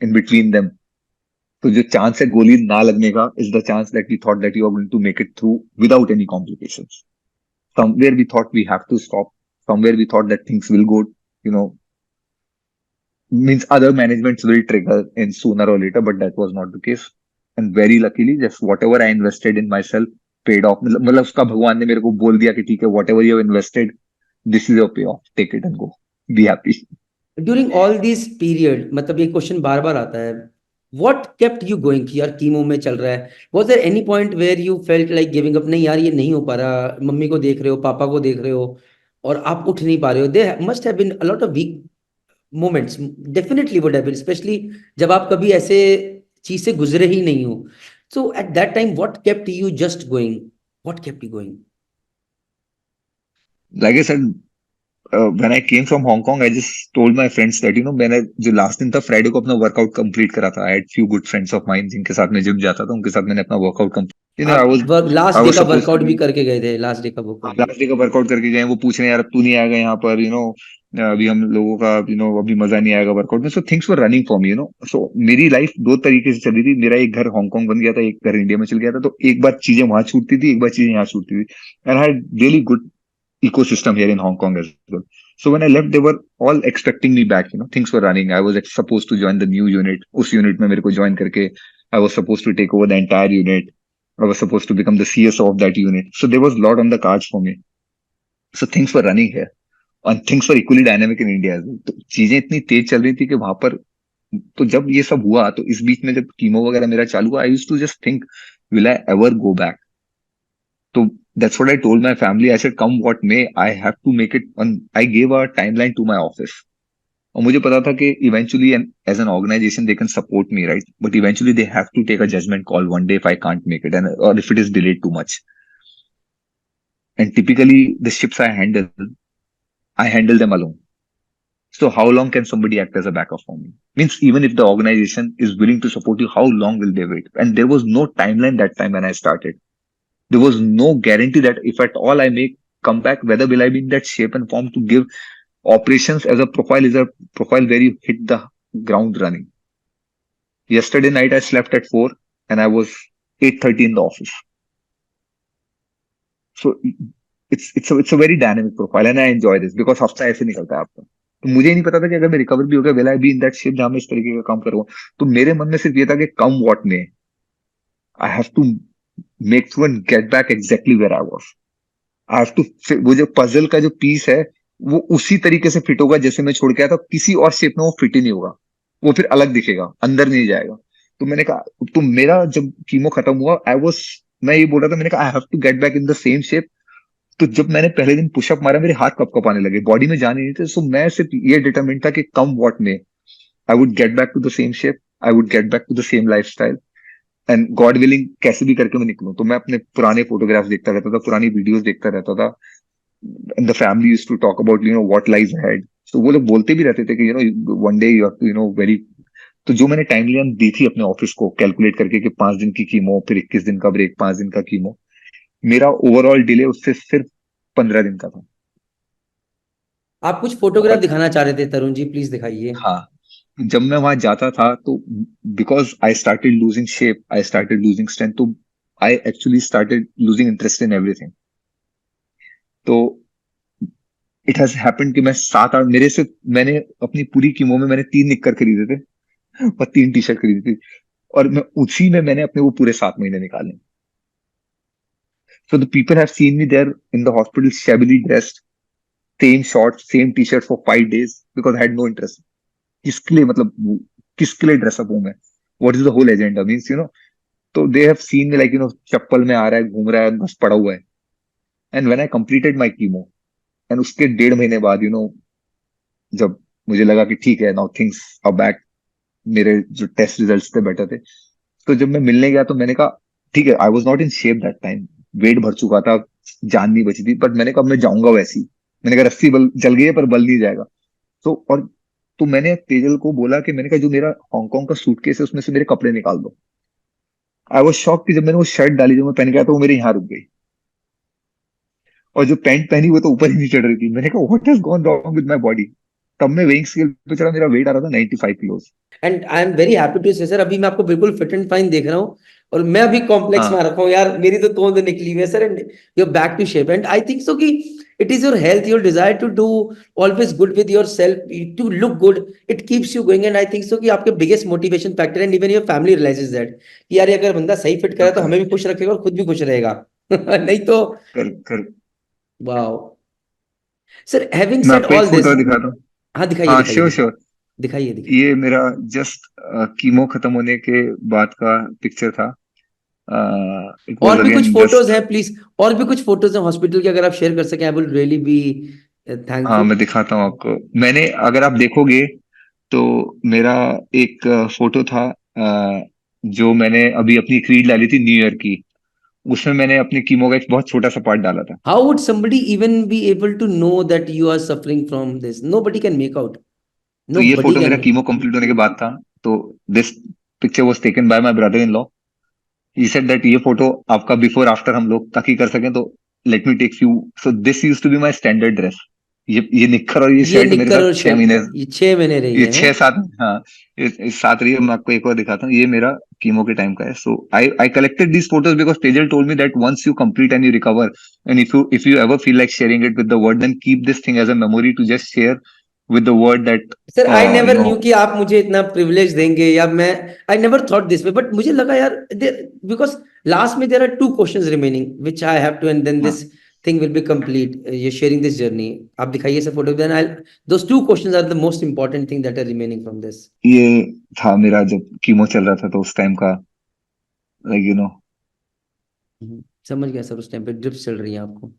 in between them, तो जो चांस है गोली ना लगने का is the chance that we thought that you are going to make it through without any complications. Somewhere we thought we have to stop. Somewhere we thought that things will go, you know, means other managements will trigger in sooner or later, but that was not the case. And very luckily, just whatever I invested in myself paid off. मतलब उसका भगवान ने मेरे को बोल दिया कि ठीक है, whatever you have invested, this is your payoff. Take it and go. Be happy. During all this period, मतलब ये क्वेश्चन बार बार आता है, व्हाट केप्ट यू गोइंग कि यार कीमो में चल रहा है, was there any point where you felt like giving up, नहीं यार ये नहीं हो पा रहा, मम्मी को देख रहे हो, पापा को देख रहे हो और आप उठ नहीं पा रहे हो, there must have been a lot of weak moments, definitely would have been, specially जब आप कभी ऐसे चीज से गुजरे ही नहीं हो, so at that time what kept you just going, what kept you going? Like I said, when I came from Hong Kong, I just told my friends that, मैंने जो लास्ट दिन था फ्राइडे को अपना वर्कआउट कंप्लीट करा था। I had few good friends of mine जिनके साथ मैं जिम जाता था, उनके साथ मैंने अपना वर्कआउट कंप्लीट, आप लास्ट आई डे वाज का सपोज वर्कआउट टू भी बी, करके गए थे, लास्ट डे का वर्कआउट भी? लास्ट डे का वर्कआउट करके गए। वो पूछ रहे हैं, यार अब तू नहीं आएगा यहाँ पर, अभी हम लोगों का, अभी मजा नहीं आएगा वर्कआउट में। So things were running for me, so मेरी लाइफ दो तरीके से चल रही थी। मेरा एक घर हांगकांग बन गया था, एक घर इंडिया में चल गया था, तो एक बार चीजें वहां छूटती थी, एक बार चीजें यहाँ छूटती थी। And I had really good ecosystem here in Hong Kong as well. So when I left, they were all expecting me back. Things were running. I was supposed to join the new unit. उस unit में मेरे को join करके, I was supposed to take over the entire unit. I was supposed to become the CSO of that unit. So there was a lot on the cards for me. So things were running here. And things were equally dynamic in India as well. तो चीजें इतनी तेज चल रही थी कि वहां पर, तो जब ये सब हुआ, तो इस बीच में जब कीमो वगैरह मेरा चालू हुआ, I used to just think, will I ever go back? तो that's what I told my family. I said, come what may, I have to make it. I gave a timeline to my office. और मुझे पता था कि eventually, and as an organization, they can support me, right? But eventually, they have to take a judgment call one day if I can't make it, and or if it is delayed too much. And typically, the ships I handle them alone. So how long can somebody act as a backup for me? Means even if the organization is willing to support you, how long will they wait? And there was no timeline that time when I started. There was no guarantee that if at all I make come back, whether will I be in that shape and form to give operations as a profile, is a profile where you hit the ground running. Yesterday night I slept at 4 and I was 8:30 in the office. So it's a very dynamic profile and I enjoy this because हफ्ता ऐसे निकलता है आपका। तो मुझे ही नहीं पता था कि अगर मैं रिकवर भी हो गया, will I be in that shape जहां मैं इस तरीके का काम करूंगा। तो मेरे मन में सिर्फ ये था कि come what may, I have to make through and get back exactly where I was. I have to, वो जो पजल का जो पीस है, वो उसी तरीके से फिट होगा जैसे मैं छोड़ के आया था, किसी और शेप में वो फिट ही नहीं होगा, वो फिर अलग दिखेगा, अंदर नहीं जाएगा। तो मैंने कहा, तो मेरा जब कीमो खत्म हुआ, मैं ये बोल रहा था, मैंने कहा I have to get back in the same shape. तो जब मैंने पहले दिन पुशअप मारा, मेरे हाथ कप कपाने लगे, बॉडी में जान ही नहीं थे। सो मैं सिर्फ ये डिटरमिन था कि come what may I would get back to the same shape, I would get back to the same lifestyle, and God willing कैसे भी करके मैं निकलूं। तो मैं अपने पुराने फोटोग्राफ्स देखता रहता था, पुरानी वीडियोस देखता रहता था, and the family used to talk about what lies ahead. So वो लोग बोलते भी रहते थे कि one day you have to very, तो जो मैंने टाइमलाइन दी थी अपने ऑफिस को कैलकुलेट करके कि 5 दिन की कीमो, फिर 21 दिन का ब्रेक, 5 दिन का कीमो, मेरा ओवरऑल डिले उससे सिर्फ 15 दिन का था। आप कुछ फोटोग्राफ और दिखाना चाह रहे थे तरुण जी, प्लीज दिखाइए। हाँ, जब मैं वहां जाता था तो because I started losing shape, I started losing strength, तो I actually started losing interest in everything. तो इट हैज हैपेंड कि मैं 7 8 मेरे से मैंने अपनी पूरी कीमो में मैंने 3 निक्कर खरीदे थे और 3 टी शर्ट खरीदी थी, और मैं उसी में मैंने अपने वो पूरे 7 महीने निकाले. So the people have seen me there in the hospital, shabbily dressed, same shorts, same t-shirt for 5 days because I had no interest. किसके लिए, मतलब किसके लिए ड्रेसअप हूं मैं? What is the whole agenda? Means, तो they have seen me like, चप्पल में आ रहा है, घूम रहा है, बस पड़ा हुआ है. And when I completed my chemo, and उसके 1.5 महीने बाद, जब मुझे लगा कि ठीक है, नाउ थिंग्स आर बैक, मेरे जो टेस्ट रिजल्ट्स थे बेटर थे, तो जब मैं मिलने गया तो मैंने कहा ठीक है, I was not in shape that time, weight भर चुका था, जान नहीं बची थी, बट मैंने कहा अब मैं जाऊंगा वैसे ही. मैंने कहा रस्सी बल जल गई है पर बल नहीं जाएगा. और तो मैंने तेजल को बोला कि मैंने कहा जो मेरा हांगकांग का सूटकेस है उसमें से मेरे कपड़े निकाल दो. आई वॉज शॉक कि जब मैंने वो शर्ट डाली जो मैं पहन गया तो वो मेरे यहाँ रुक गई, और जो पैंट पहनी वो तो ऊपर ही नहीं चढ़ रही थी. मैंने कहा what has gone wrong with my body. तब मैं वेइंग स्केल पे चढ़ा, मेरा वेट आ रहा था 95 kilos. And I am very happy to say sir, अभी मैं आपको बिल्कुल फिट एंड फाइन देख रहा हूँ, और मैं अभी कॉम्प्लेक्स में आ हाँ, रखा हूँ यार, मेरी तो तोंद निकली हुई है sir, and you are back to shape. And I think so कि it is your health, your desire to do always good with your self, to look good, it keeps you going. And I think so कि आपके biggest motivation factor, and even your family realizes that कि यार ये अगर बंदा सही fit करे तो हमें भी खुश रखेगा और खुद भी खुश रहेगा. नहीं तो कर कर वाओ. सर हैविंग मैं सेड आपको एक ऑल दिस, फोटो दिखाता हूँ. हाँ दिखाइए हाँ, दिखाइए श्योर दिखाइए श्योर. दिखाइए दिखाइए. ये मेरा जस्ट कीमो खत्म होने के बाद का पिक्चर था. इट वाज और भी कुछ अगेन फोटोज जस्ट. हैं प्लीज, और भी कुछ फोटोज हैं हॉस्पिटल की, अगर आप शेयर कर सकें आई विल रियली बी हाँ, थैंकफुल. मैं दिखाता हूँ आपको. मैंने, अगर आप देखोगे तो मेरा एक फोटो था, जो मैंने अभी अपनी क्रीड डाली थी न्यू ईयर की. उसमें मैंने अपनी कीमो का एक बहुत छोटा सा पार्ट डाला था. How would somebody even be able to know that you are suffering from this? Nobody can make out, तो ये नोबडी फोटो मेरा कैन. कीमो कंप्लीट होने के बाद था. तो this picture was taken by my brother in law. He said that ये photo आपका बिफोर आफ्टर हम लोग ताकि कर सकें, तो let me take you. So this use to be my standard dress. ये निक्कर और ये ये शर्ट मेरे निक्कर साथ और 6 महीने, शर्ट ये 6 महीने रही ये है, छह हैं? सात हाँ, ये सात रही है. मैं आपको एक और दिखाता हूँ, ये मेरा कीमो के टाइम का है. So I collected these photos because Tejal told me that once you complete and you recover, and if you ever feel like sharing it with the world, then keep this thing as a memory to just share with the world that sir I you never know knew कि आप मुझे इतना privilege देंगे, या मैं I never thought this way, but मुझे लगा यार बिकॉज लास्ट में there are two questions remaining which I have to, and then this thing will be complete, ये शेयरिंग दिस जर्नी. आप दिखाइए sir photo, then I, those two questions are the most important thing that are remaining from this. ये था मेरा जब chemo चल रहा था तो उस टाइम का, लाइक समझ गया सर, उस टाइम पे ड्रिप्स चल रही है आपको.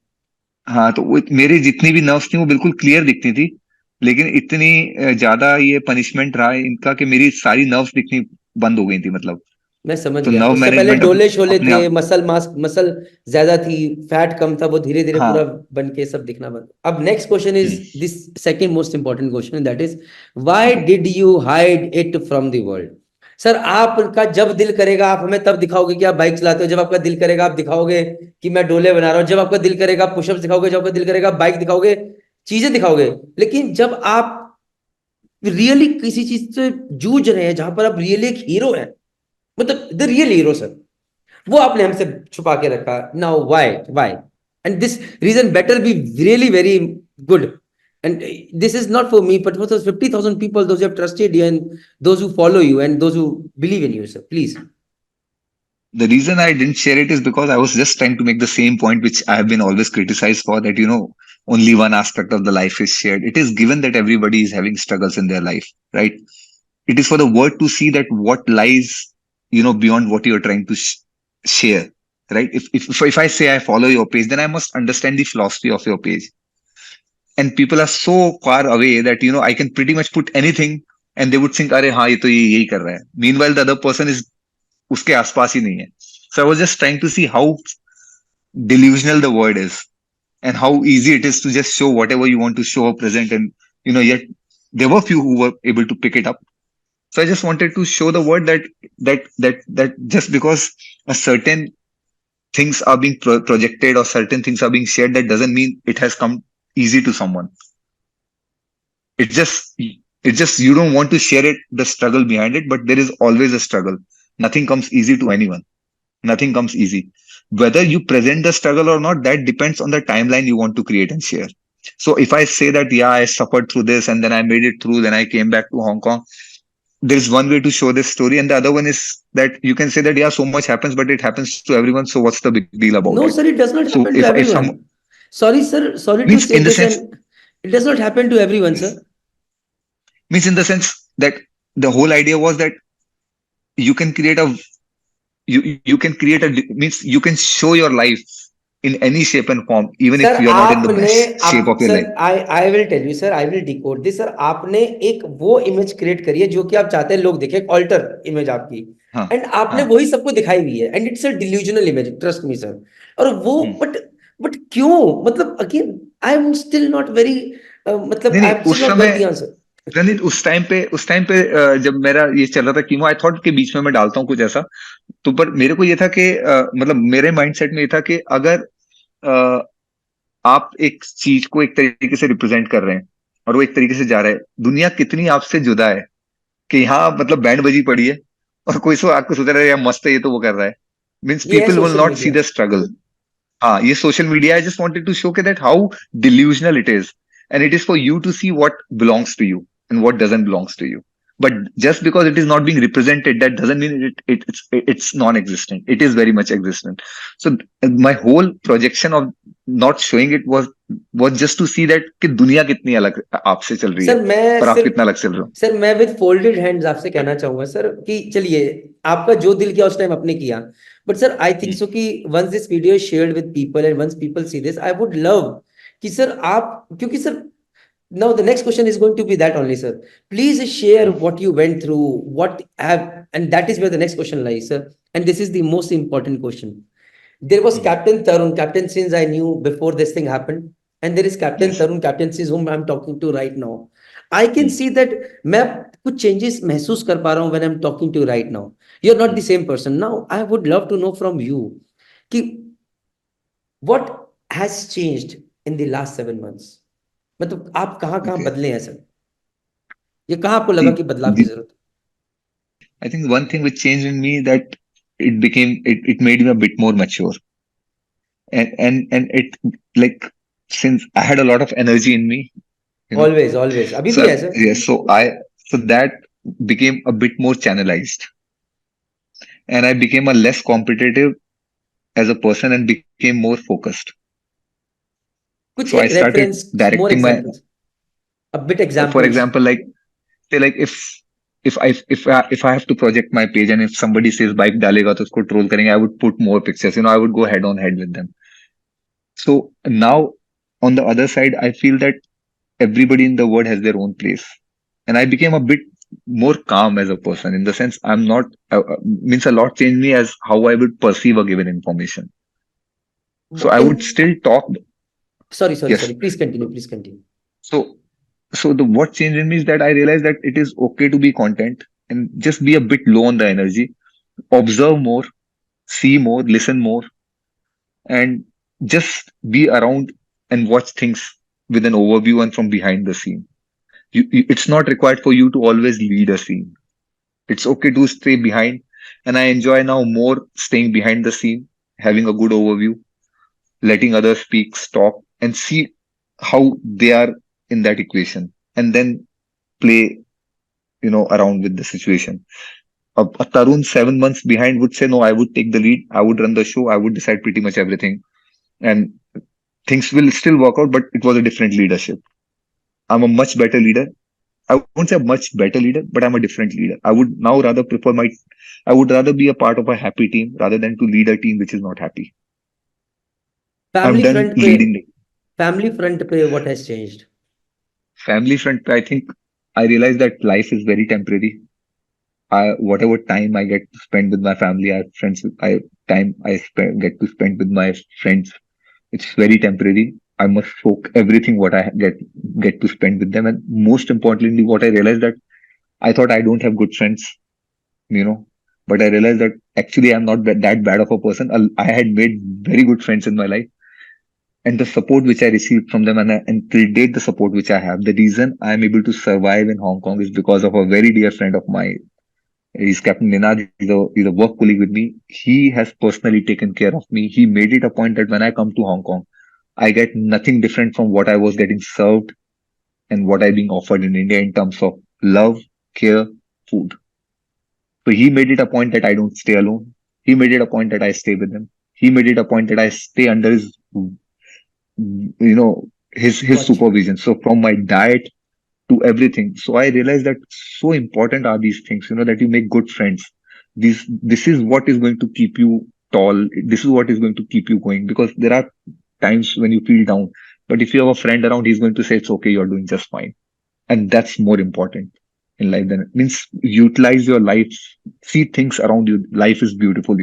हाँ, तो वो मेरी जितनी भी नर्व्स थी वो बिल्कुल क्लियर दिखती थी. लेकिन इतनी ज्यादा ये पनिशमेंट रहा इनका कि मेरी सारी नर्व्स दिखनी बंद हो गई थी, मतलब. मैं समझ तो गया, नर्व उससे पहले मैनेजमेंट अब डोले शोले अपने थे, आप. मसल मास, मसल ज्यादा थी, फैट कम था, वो धीरे धीरे पूरा हाँ. बन के सब दिखना बंद. अब next question is hmm. This, second most important question, that is why did you hide it from the world? Sir आपका जब दिल करेगा आप हमें तब दिखाओगे कि आप बाइक चलाते हो, जब आपका दिल करेगा आप दिखाओगे कि मैं डोले बना रहा हूँ, जब आपका दिल करेगा आप पुशअप्स दिखाओगे, जब आपका दिल करेगा आप बाइक दिखाओगे, चीजें दिखाओगे. लेकिन जब आप रियली किसी चीज से जूझ रहे हैं, जहां पर आप रियली एक हीरो हैं, मतलब द रियल हीरो सर, वो आपने हमसे छुपा के रखा. Now why and this reason better be really very good. And this is not for me, but for those 50,000 people, those who have trusted you and those who follow you and those who believe in you, sir. Please. The reason I didn't share it is because I was just trying to make the same point which I have been always criticized for, that only one aspect of the life is shared. It is given that everybody is having struggles in their life, right? It is for the world to see that what lies beyond what you're trying to share, right? If I say I follow your page, then I must understand the philosophy of your page. And people are so far away that I can pretty much put anything and they would think, अरे हाँ, ये तो यही कर रहा है. Meanwhile the other person is उसके आसपास ही नहीं है. So I was just trying to see how delusional the word is, and how easy it is to just show whatever you want to show or present, and yet there were few who were able to pick it up. So I just wanted to show the word that just because a certain things are being projected or certain things are being shared, that doesn't mean it has come easy to someone. It just you don't want to share it, the struggle behind it, but there is always a struggle. Nothing comes easy to anyone. Nothing comes easy. Whether you present the struggle or not, that depends on the timeline you want to create and share. So if I say that, yeah, I suffered through this and then I made it through, then I came back to Hong Kong, there's one way to show this story. And the other one is that you can say that, yeah, so much happens, but it happens to everyone. So what's the big deal about it? No, sir, it does not So happen to if some everyone. Sorry, sir. Sorry to means say in the this, sense, and it does not happen to everyone, sir. means in the sense that the whole idea was that you can create a you can create a means you can show your life in any shape and form, even if sir you're not in the आपने best shape आप of your sir life. I will tell you sir, I will decode this sir. आपने एक वो image create करी है जो कि आप चाहते हैं लोग देखें, एक ऑल्टर इमेज आपकी, हाँ एंड आपने हाँ वही सबको दिखाई हुई है, and it's a delusional image, trust me sir. और वो हम्म। बट क्यों, मतलब again I am still not very, मतलब नहीं आई नहीं एम स्टिल उस नॉट गॉट समय द आंसर। रनित उस टाइम पे जब मेरा ये चल रहा था कीमो, आई थॉट के बीच में मैं डालता हूँ कुछ ऐसा। तो पर मेरे को ये था कि मतलब मेरे माइंडसेट में ये था कि अगर अ, आप एक चीज को एक तरीके से रिप्रेजेंट कर रहे हैं और वो एक तरीके से जा रहा है, दुनिया कितनी आपसे जुदा है कि यहाँ मतलब बैंड बजी पड़ी है और कोई सो आपको सोच रहा है यार मस्त है ये तो वो कर रहा है। मीन्स ये है people will social not see media. The struggle. हाँ, ये social media, I just wanted to show के that how delusional it is, and it is for you to see what belongs to you and what doesn't belongs to you. But just because it is not being represented, that doesn't mean it's non-existent. It is very much existent. So my whole projection of not showing it was just to see that कि दुनिया कितनी अलग आपसे चल रही है sir मैं और आप सिर्फ कितना अलग चल रहे हो। सर मैं विद फोल्डेड हैंड्स आपसे कहना चाहूंगा सर कि चलिए, आपका जो दिल किया उस टाइम आपने किया, but sir I think hmm, so कि once this video shared with people and once people see this, I would love कि सर आप, क्योंकि sir now the next question is going to be that only, sir. Please share hmm, what you went through, what have, and that is where the next question lies, sir. And this is the most important question. There was hmm, Captain Tarun, Captain since I knew before this thing happened, and there is Captain yes, Tarun, Captain since whom I'm talking to right now. I can hmm, see that मैं कुछ changes महसूस कर पा रहा हूँ when I'm talking to you right now. You're not the hmm, same person now. I would love to know from you कि what has changed in the last 7 months. मतलब आप कहाँ कहाँ okay. बदले हैं सर, ये कहाँ आपको लगा See, कि बदलाव की जरूरत I think one thing which changed in me that it made me a bit more mature, and it, like, since I had a lot of energy in me, you है? know, always always अभी भी so है sir. yeah, so that became a bit more channelized, and I became a less competitive as a person and became more focused. कुछ So I एक started reference, more directing my, examples, a bit for examples. example, like, say, like, if I have to project my page and if somebody says bike डालेगा तो उसको troll करेंगे, I would put more pictures, I would go head on head with them. So now, on the other side, I feel that everybody in the world has their own place, and I became a bit more calm as a person. In the sense, I'm not means a lot changed me as how I would perceive a given information. So I would in still talk. Sorry sorry Yes. Sorry, please continue, please continue. So the what changed in me is that I realized that it is okay to be content and just be a bit low on the energy, observe more, see more, listen more, and just be around and watch things with an overview and from behind the scene. It's not required for you to always lead a scene. It's okay to stay behind. And I enjoy now more staying behind the scene, having a good overview, letting others speak, talk, and see how they are in that equation, and then play, around with the situation. A Tarun 7 months behind would say, no, I would take the lead, I would run the show, I would decide pretty much everything, and things will still work out, but it was a different leadership. I'm a much better leader. I won't say a much better leader, but I'm a different leader. I would rather be a part of a happy team rather than to lead a team which is not happy. I'm family done front पे, leading the family front पे what has changed? family front. I think I realize that life is very temporary. Whatever time I get to spend with my family, get to spend with my friends, it's very temporary. I must soak everything what I get to spend with them. And most importantly, what I realized that I thought I don't have good friends, you know, but I realized that actually I'm not that bad of a person. I had made very good friends in my life, and the support which I received from them, and till date the support which I have. The reason I am able to survive in Hong Kong is because of a very dear friend of mine. He's Captain Minaj. He's a work colleague with me. He has personally taken care of me. He made it a point that when I come to Hong Kong, I get nothing different from what I was getting served and what I being offered in India in terms of love, care, food. So he made it a point that I don't stay alone. He made it a point that I stay with him. He made it a point that I stay under his, his Watch. supervision. So from my diet to everything. So I realized that so important are these things, that you make good friends. This is what is going to keep you tall. This is what is going to keep you going, because there are times when you feel down. But if you have a friend around, he's going to say it's okay, you're doing just fine. And that's more important in life than it means utilize your life, see things around you. Life is beautiful.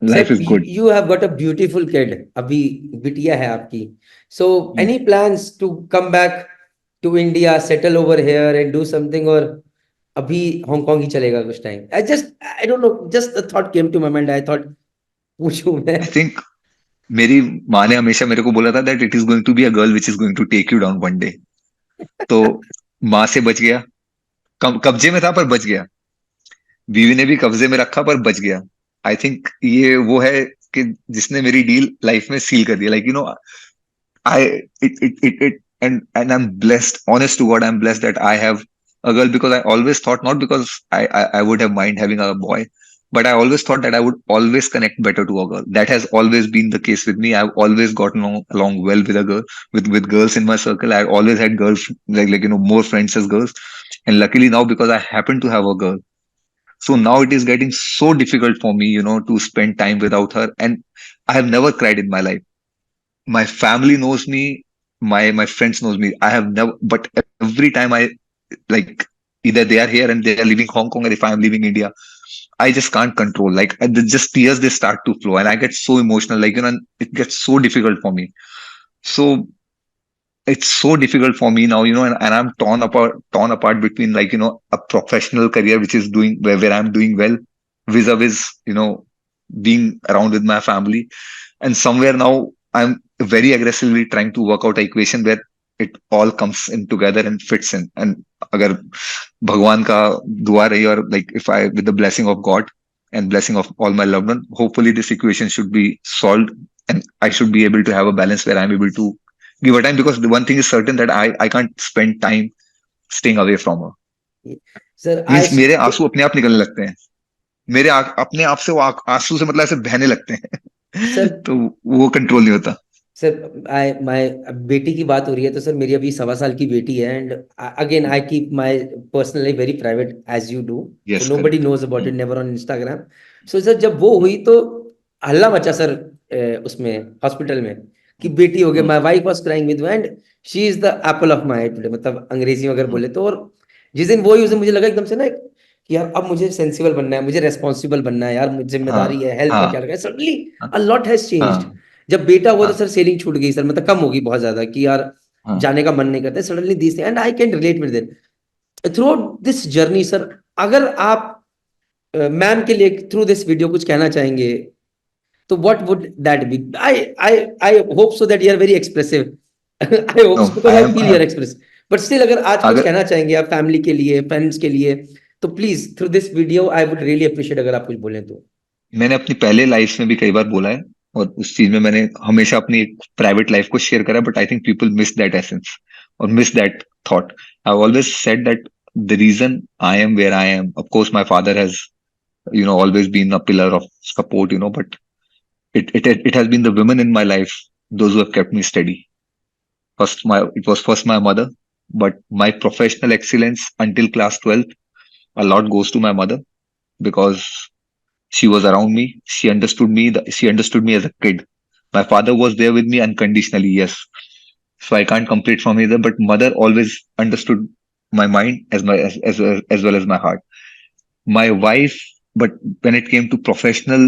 Life Sir, is good. you have got a beautiful kid. अभी बिटिया है आपकी. So Mm. any plans to come back to India, settle over here and do something, or अभी Hong Kong ही चलेगा कुछ time? I don't know, just a thought came to my mind. I thought पूछूं मैं. I think मेरी माँ ने हमेशा मेरे को बोला था that it is going to be a girl which is going to take you down one day. तो माँ से बच गया. कब्जे में था पर बच गया. बीवी ने भी कब्जे में रखा पर बच गया. आई थिंक ये वो है कि जिसने मेरी डील लाइफ में सील कर दिया. I and I'm blessed. Honest to God, I'm blessed that I have a girl, because I always thought, not because I would have mind having a boy, but I always thought that I would always connect better to a girl. That has always been the case with me. I've always gotten along well with a girl, with girls in my circle. I've always had girls, more friends as girls. And luckily now, because I happen to have a girl, so now it is getting so difficult for me, to spend time without her. And I have never cried in my life. My family knows me, my friends knows me. I have never, but every time I, like, either they are here and they are leaving Hong Kong, or if I am leaving India, I just can't control. Like, just tears, they start to flow, and I get so emotional. And it gets so difficult for me. So it's so difficult for me now, and I'm torn apart between, a professional career which is doing where I'm doing well, vis-a-vis, being around with my family. And somewhere now I'm very aggressively trying to work out an equation where it all comes in together and fits in. And agar Bhagwan ka dua rahi, or like if I, with the blessing of God and blessing of all my loved ones, hopefully this equation should be solved, and I should be able to have a balance where I'm able to give her time, because the one thing is certain that I can't spend time staying away from her. Sir, means मेरे आंसू अपने आप निकलने लगते हैं. अपने आप से वो आंसू से मतलब ऐसे बहने लगते हैं. sir, तो वो कंट्रोल नहीं होता. सर आई माय बेटी की बात हो रही है तो सर मेरी अभी 1.25 साल की बेटी है and again I keep my personal life very private as you do. So yes, nobody correct. Knows about it, never on Instagram. So sir जब वो हुई तो हल्ला मचा सर उसमें हॉस्पिटल में कि बेटी हो गया. My wife was crying with and she is the Apple of my I today, मतलब अंग्रेजी में अगर बोले तो. और जिस दिन वो हुई उस दिन मुझे लगा एकदम से ना कि यार अब मुझे सेंसिबल बनना है, मुझे रेस्पॉन्सिबल बनना है यार, मुझे हाँ, जिम्मेदारी है, हेल्थ का हाँ, ख्याल रखना है. सडनली हाँ, अ लॉट हैज चेंज्ड. हाँ, जब बेटा हुआ तो हाँ, सर सेलिंग छूट गई सर, मतलब कम होगी बहुत ज्यादा कि यार हाँ. जाने का मन नहीं करता. Suddenly this and I can relate with it through out this journey. Sir अगर आप मैम के लिए थ्रू दिस वीडियो कुछ कहना चाहेंगे तो what would that be? I hope so that you are very expressive. I hope no, so because I I am. Feel you are expressive. But still अगर आज कुछ अगर कहना चाहेंगे आप फैमिली के लिए, फ्रेंड्स के लिए, तो please through this video I would really appreciate अगर आप कुछ बोलें तो. मैंने अपनी पहले लाइफ में भी कई बार बोला है, और उस चीज में मैंने हमेशा अपनी प्राइवेट लाइफ को शेयर करा, but I think people miss that essence और miss that thought. I always said that the reason I am where I am, of course my father has always been a pillar of support, but it has been the women in my life, those who have kept me steady. It was first my mother, but my professional excellence until class 12th, a lot goes to my mother, because she was around me. She understood me as a kid. My father was there with me unconditionally, yes. So I can't complete from either, but mother always understood my mind as well as my heart. My wife, but when it came to professional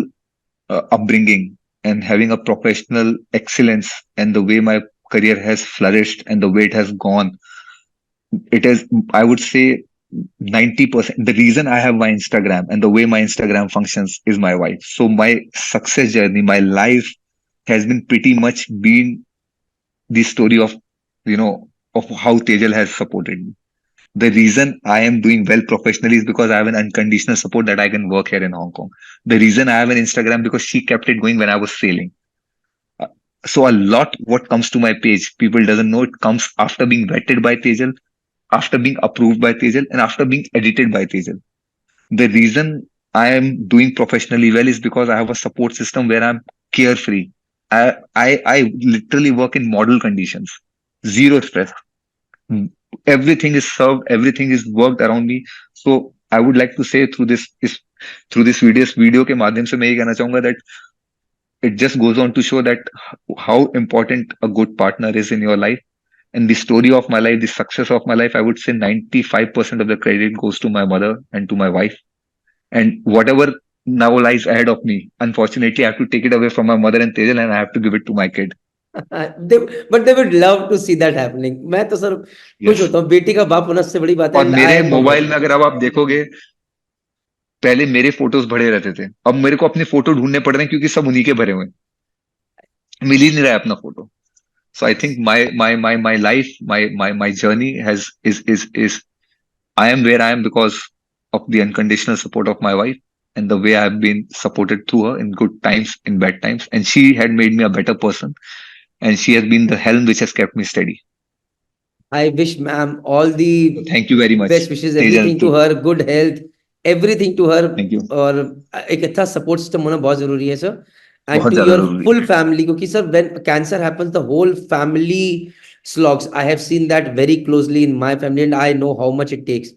upbringing and having a professional excellence, and the way my career has flourished and the way it has gone, it is, I would say, 90%. The reason I have my Instagram and the way my Instagram functions is my wife. So my success journey, my life has been pretty much been the story of, of how Tejal has supported me. The reason I am doing well professionally is because I have an unconditional support that I can work here in Hong Kong. The reason I have an Instagram, because she kept it going when I was failing. So a lot what comes to my page, people doesn't know it comes after being vetted by Tejal, after being approved by Tejal, and after being edited by Tejal. The reason I am doing professionally well is because I have a support system where I'm carefree. I literally work in model conditions, zero stress. Everything is served, everything is worked around me. So I would like to say through this video के माध्यम से मैं ये कहना चाहूंगा that it just goes on to show that how important a good partner is in your life. And the story of my life, the success of my life, I would say 95% of the credit goes to my mother and to my wife. And whatever now lies ahead of me, unfortunately, I have to take it away from my mother and Tejal, and I have to give it to my kid. they, but they would love to see that happening. मैं तो sir खुश Yes. होता हूँ, बेटी का बाप होना सबसे बड़ी बात है, और एंड आई मेरे एम मोबाइल हम्बल। में अगर अब आप देखोगे, पहले मेरे फोटोज भरे रहते थे, अब मेरे को अपने फोटो ढूंढने पड़ रहे हैं क्योंकि सब उन्हीं के भरे हुए हैं। मिल ही नहीं रहा है अपना photo. So I think my life, my journey is I am where I am because of the unconditional support of my wife and the way I've been supported through her in good times, in bad times. And she had made me a better person. And she has been the helm which has kept me steady. I wish ma'am all So the thank you very much, best wishes, Tejal. everything to her, good health, everything to her। Thank you. और एक अच्छा support system होना बहुत जरूरी है sir, and बहुत too ज्यादा your जरूरी फुल है। फैमिली, क्योंकि sir when cancer happens the whole family slogs. I have seen that very closely in my family and I know how much it takes.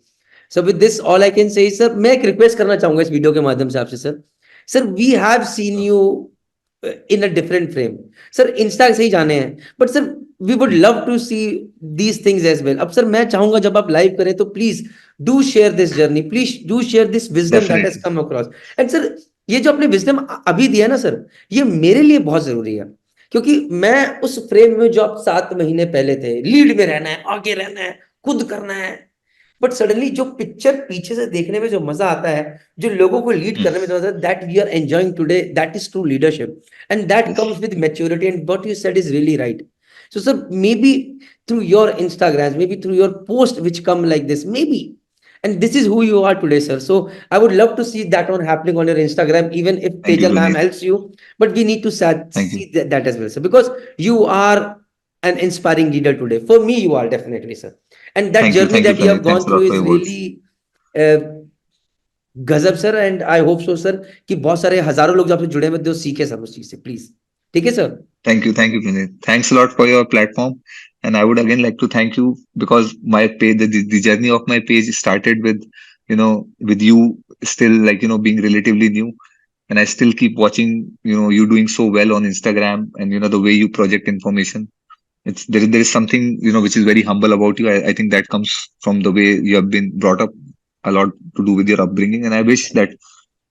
So with this all I can say sir, मैं एक request करना चाहूंगा इस video के माध्यम से आपसे sir. Sir we have seen you in a different frame. Sir Insta से ही जाने हैं, but sir we would love to see these things as well. अब सर मैं चाहूंगा जब आप लाइव करें तो please do share this journey, please do share this wisdom that has definitely. Come across. And sir ये जो आपने विजडम अभी दिया ना सर, ये मेरे लिए बहुत जरूरी है, क्योंकि मैं उस फ्रेम में जो आप 7 महीने पहले थे, लीड में रहना है, आगे रहना है, खुद करना है, बट सडनली जो पिक्चर पीछे से देखने में जो मजा आता है, जो लोगों को लीड करने में जो मजा आता है, that we are enjoying today, that is true leadership, and that yes. Comes with maturity, and what you said is really right. So, sir, maybe through your Instagrams, maybe through your post which come like this, maybe, and this is who you are today, sir. So, I would love to see that on happening on your Instagram, even if thank you Tejal ma'am Puneet. helps you. But we need to thank you. see that as well, sir, because you are an inspiring leader today. For me, you are definitely, sir. And that journey thank you that you have Puneet, gone thanks through lot for is your words. really uh, गजब sir, and I hope so sir कि बहुत सारे हजारों लोग जो आपसे जुड़े हुए सीखे सर उस चीज से, प्लीज। ठीक है sir. Thank you, Puneet. Thanks a lot for your platform. And I would again like to thank you because my page, the journey of my page started with you still being relatively new. And I still keep watching, you doing so well on Instagram and, the way you project information. There is something, which is very humble about you. I think that comes from the way you have been brought up, a lot to do with your upbringing. And I wish that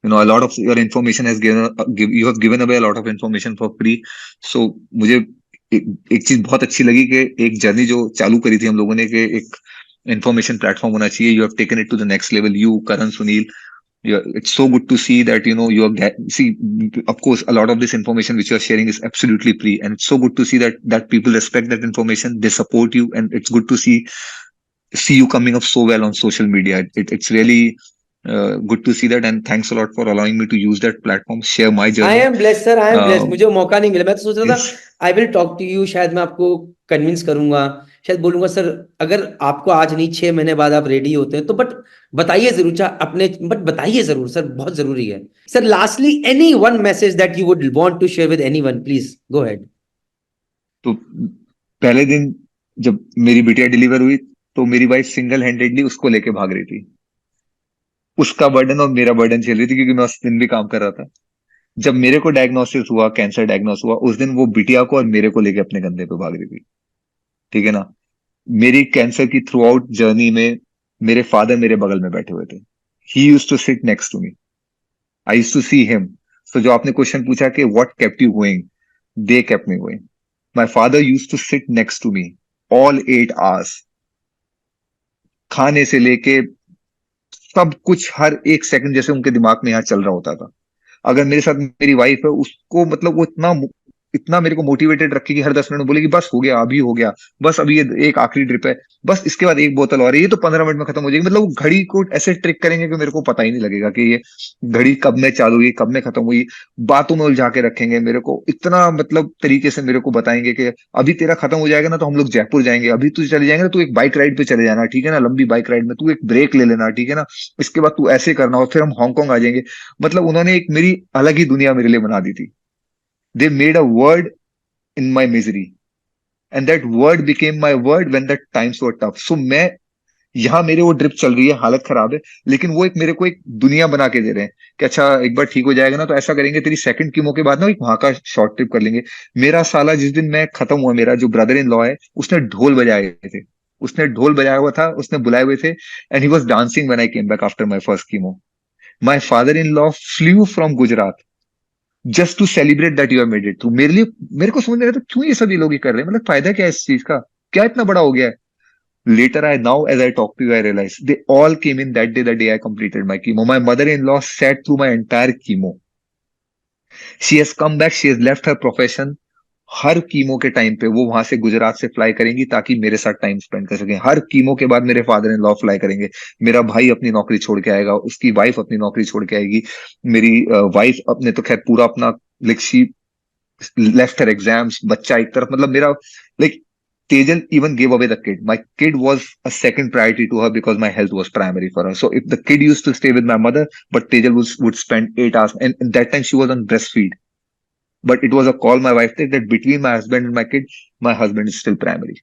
a lot of your information has you have given away a lot of information for free. So मुझे एक चीज बहुत अच्छी लगी कि एक journey जो चालू करी थी हम लोगों ने कि एक information platform होना चाहिए. You have taken it to the next level. You, Karan, Sunil, it's so good to see that you are see, of course, a lot of this information which you are sharing is absolutely free, and it's so good to see that people respect that information, they support you, and it's good to see you coming up so well on social media. It's really good to see that, and thanks a lot for allowing me to use that platform, share my I journey. Am blessed sir, I am blessed, Um, मुझे वो मौका नहीं मिला। मैं तो सोच रहा था yes, I will talk to you, शायद मैं आपको कन्विंस करूंगा, शायद बोलूंगा सर अगर आपको आज नहीं 6 महीने बाद आप रेडी होते हैं तो, बट बताइए जरूर, चाहे अपने, बट बताइए जरूर सर, बहुत जरूरी है sir. Lastly any one message that you would want to share with anyone, please go ahead. तो पहले दिन जब मेरी बिटिया डिलीवर हुई तो मेरी वाइफ सिंगल हैंडेडली उसको लेके भाग रही थी। उसका बर्डन और मेरा बर्डन झेल रही थी क्योंकि मैं उस दिन भी काम कर रहा था। जब मेरे को डायग्नोसिस हुआ, कैंसर डायग्नोस हुआ, उस दिन वो बिटिया को और मेरे को लेके अपने कंधे पे भाग रही थी। ठीक है ना। मेरी कैंसर की थ्रू आउट जर्नी में मेरे फादर मेरे बगल में बैठे हुए थे। He used to sit next to me, I used to see him. So जो आपने क्वेश्चन पूछा कि what kept you going, they kept me going. My father used to sit next to me all 8 hours, खाने से लेके सब कुछ, हर एक सेकंड जैसे उनके दिमाग में यहाँ चल रहा होता था। अगर मेरे साथ मेरी वाइफ है, उसको मतलब वो इतना इतना मेरे को मोटिवेटेड रखे कि हर 10 मिनट में बोले कि बस हो गया, अभी हो गया, बस अभी ये एक आखिरी ट्रिप है, बस इसके बाद एक बोतल और है, ये तो 15 मिनट में खत्म हो जाएगी। मतलब वो घड़ी को ऐसे ट्रिक करेंगे कि मेरे को पता ही नहीं लगेगा कि ये घड़ी कब में चालू हुई, कब में खत्म हुई। बातों में उलझा के रखेंगे मेरे को, इतना मतलब तरीके से मेरे को बताएंगे कि अभी तेरा खत्म हो जाएगा ना तो हम लोग जयपुर जाएंगे, अभी तू चले जाएंगे ना, तू एक बाइक राइड पे चले जाना, ठीक है ना, लंबी बाइक राइड में तू एक ब्रेक ले लेना, ठीक है ना, इसके बाद तू ऐसे करना, और फिर हम हांगकांग आ जाएंगे। मतलब उन्होंने एक मेरी अलग ही दुनिया मेरे लिए बना दी थी। They made a word in my misery, and that word became my word when that times were tough. So मैं यहाँ, मेरे वो ड्रिप चल रही है, हालत खराब है, लेकिन वो एक मेरे को एक दुनिया बना के दे रहे हैं कि अच्छा एक बार ठीक हो जाएगा ना तो ऐसा करेंगे, तेरी सेकंड कीमो के बाद ना एक वहां का शॉर्ट ट्रिप कर लेंगे। मेरा साला जिस दिन मैं खत्म हुआ, मेरा जो ब्रदर इन लॉ है उसने ढोल बजाए थे, उसने ढोल बजाया हुआ था, उसने बुलाए हुए थे, and he was dancing when I came back after my first chemo. My father in law flew from Gujarat just to celebrate that you have made it through. मेरे लिए, मेरे को समझ नहीं आता क्यों ये सभी लोग ये कर रहे हैं, मतलब फायदा क्या है इस चीज का, क्या इतना बड़ा हो गया है। Later, now as I talk to you, I realize they all came in that day, the day I completed my chemo. My mother-in-law sat through my entire chemo. She has come back, she has left her profession. Her chemo के time पे वो वहां से गुजरात से fly करेंगी ताकि मेरे साथ टाइम स्पेंड कर सकें। हर कीमो के बाद मेरे फादर इन लॉ फ्लाई करेंगे, मेरा भाई अपनी नौकरी छोड़ के आएगा, उसकी वाइफ अपनी नौकरी छोड़ के आएगी, मेरी वाइफ अपने तो खैर पूरा अपना, like she left her exams, बच्चा एक तरफ, मतलब मेरा, like Tejal even gave away the kid. My kid was a second priority to her because my health was primary for her. So if the kid used to stay with my mother, but Tejal would spend 8 hours, and that time she was on breastfeed. But it was a call my wife take that between my husband and my kid, my husband is still primary.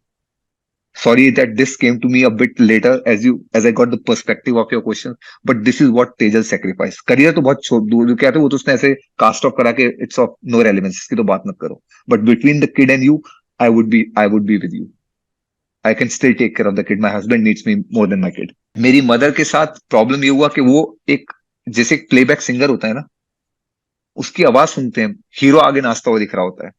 Sorry that this came to me a bit later as I got the perspective of your question, but this is what Tejal sacrificed. Career तो बहुत दूर क्या थे, वो तो उसने ऐसे cast of करा के इट्स ऑफ नो रेलेवेंस, इसकी तो बात मत करो। But between the kid and you, I would be with you. I can still take care of the kid, my husband needs me more than my kid. मेरी mother के साथ problem ये हुआ कि वो एक, जैसे एक प्लेबैक सिंगर होता है ना, उसकी आवाज सुनते हैं, हीरो आगे नाचता हुआ दिख रहा होता है,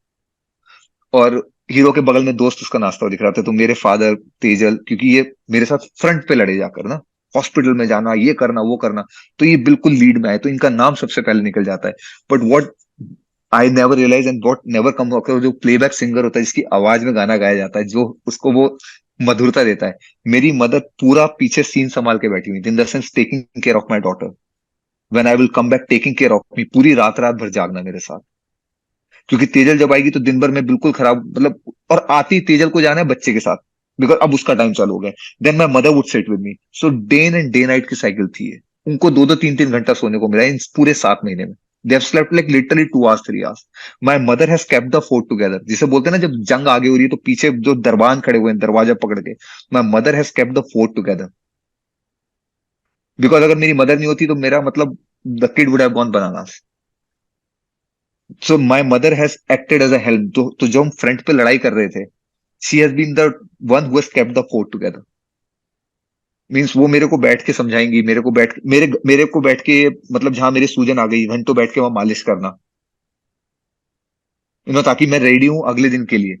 और हीरो के बगल में दोस्त उसका नाश्ता दिख रहा था। तो मेरे फादर तेजल, क्योंकि ये मेरे साथ फ्रंट पे लड़े जाकर ना, हॉस्पिटल में जाना, ये करना वो करना, तो ये बिल्कुल लीड में आए, तो इनका नाम सबसे पहले निकल जाता है। But what I never realize and what never come, जो प्लेबैक सिंगर होता है जिसकी आवाज में गाना गाया जाता है, जो उसको वो मधुरता देता है, मेरी मदर पूरा पीछे सीन संभाल के बैठी हुई, in the sense taking care of my daughter when I will come back, taking care of me, पूरी रात रात भर जागना मेरे साथ। क्योंकि तेजल जब आएगी तो दिन भर में बिल्कुल खराब, मतलब, और आती तेजल को जाना है बच्चे के साथ, बिकॉज अब उसका टाइम चालू हो गया। Then my mother would sit with me. So day and day night की साइकिल थी ये। उनको 2-2, 3-3 घंटा सोने को मिला इन पूरे 7 महीने में। They have slept like literally 2 hours 3 hours। My mother has kept the fort together, जिसे बोलते हैं ना जब जंग आगे हो रही है तो पीछे जो दरबान खड़े हुए हैं दरवाजा पकड़ के, my mother has kept the fort together. Because अगर मेरी मदर नहीं होती तो मेरा मतलब the kid would have gone bananas. So my mother has acted as a help. तो जो हम फ्रंट पे लड़ाई कर रहे थे, she has been the one who has kept the fort together. Means वो मेरे को बैठ के समझाएंगी, मेरे को बैठ के, मतलब जहां मेरी सूजन आ गई घंटों बैठ के वहां मालिश करना, ताकि मैं रेडी हूं अगले दिन के लिए।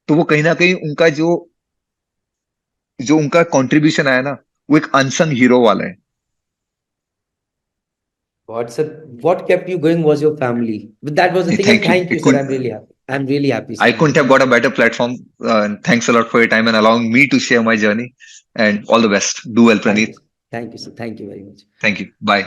तो वो कहीं ना कहीं उनका जो जो उनका कंट्रीब्यूशन आया ना, वो एक अनसंग हीरो वाला है। What, sir, what kept you going was your family. But that was the thing, and thank you. thank you, sir. I'm really happy. I'm really happy, I sir. couldn't have got a better platform. Thanks a lot for your time and allowing me to share my journey. And all the best. Do well, Thank Praneeth. you. Thank you, sir. Thank you very much. Thank you. Bye.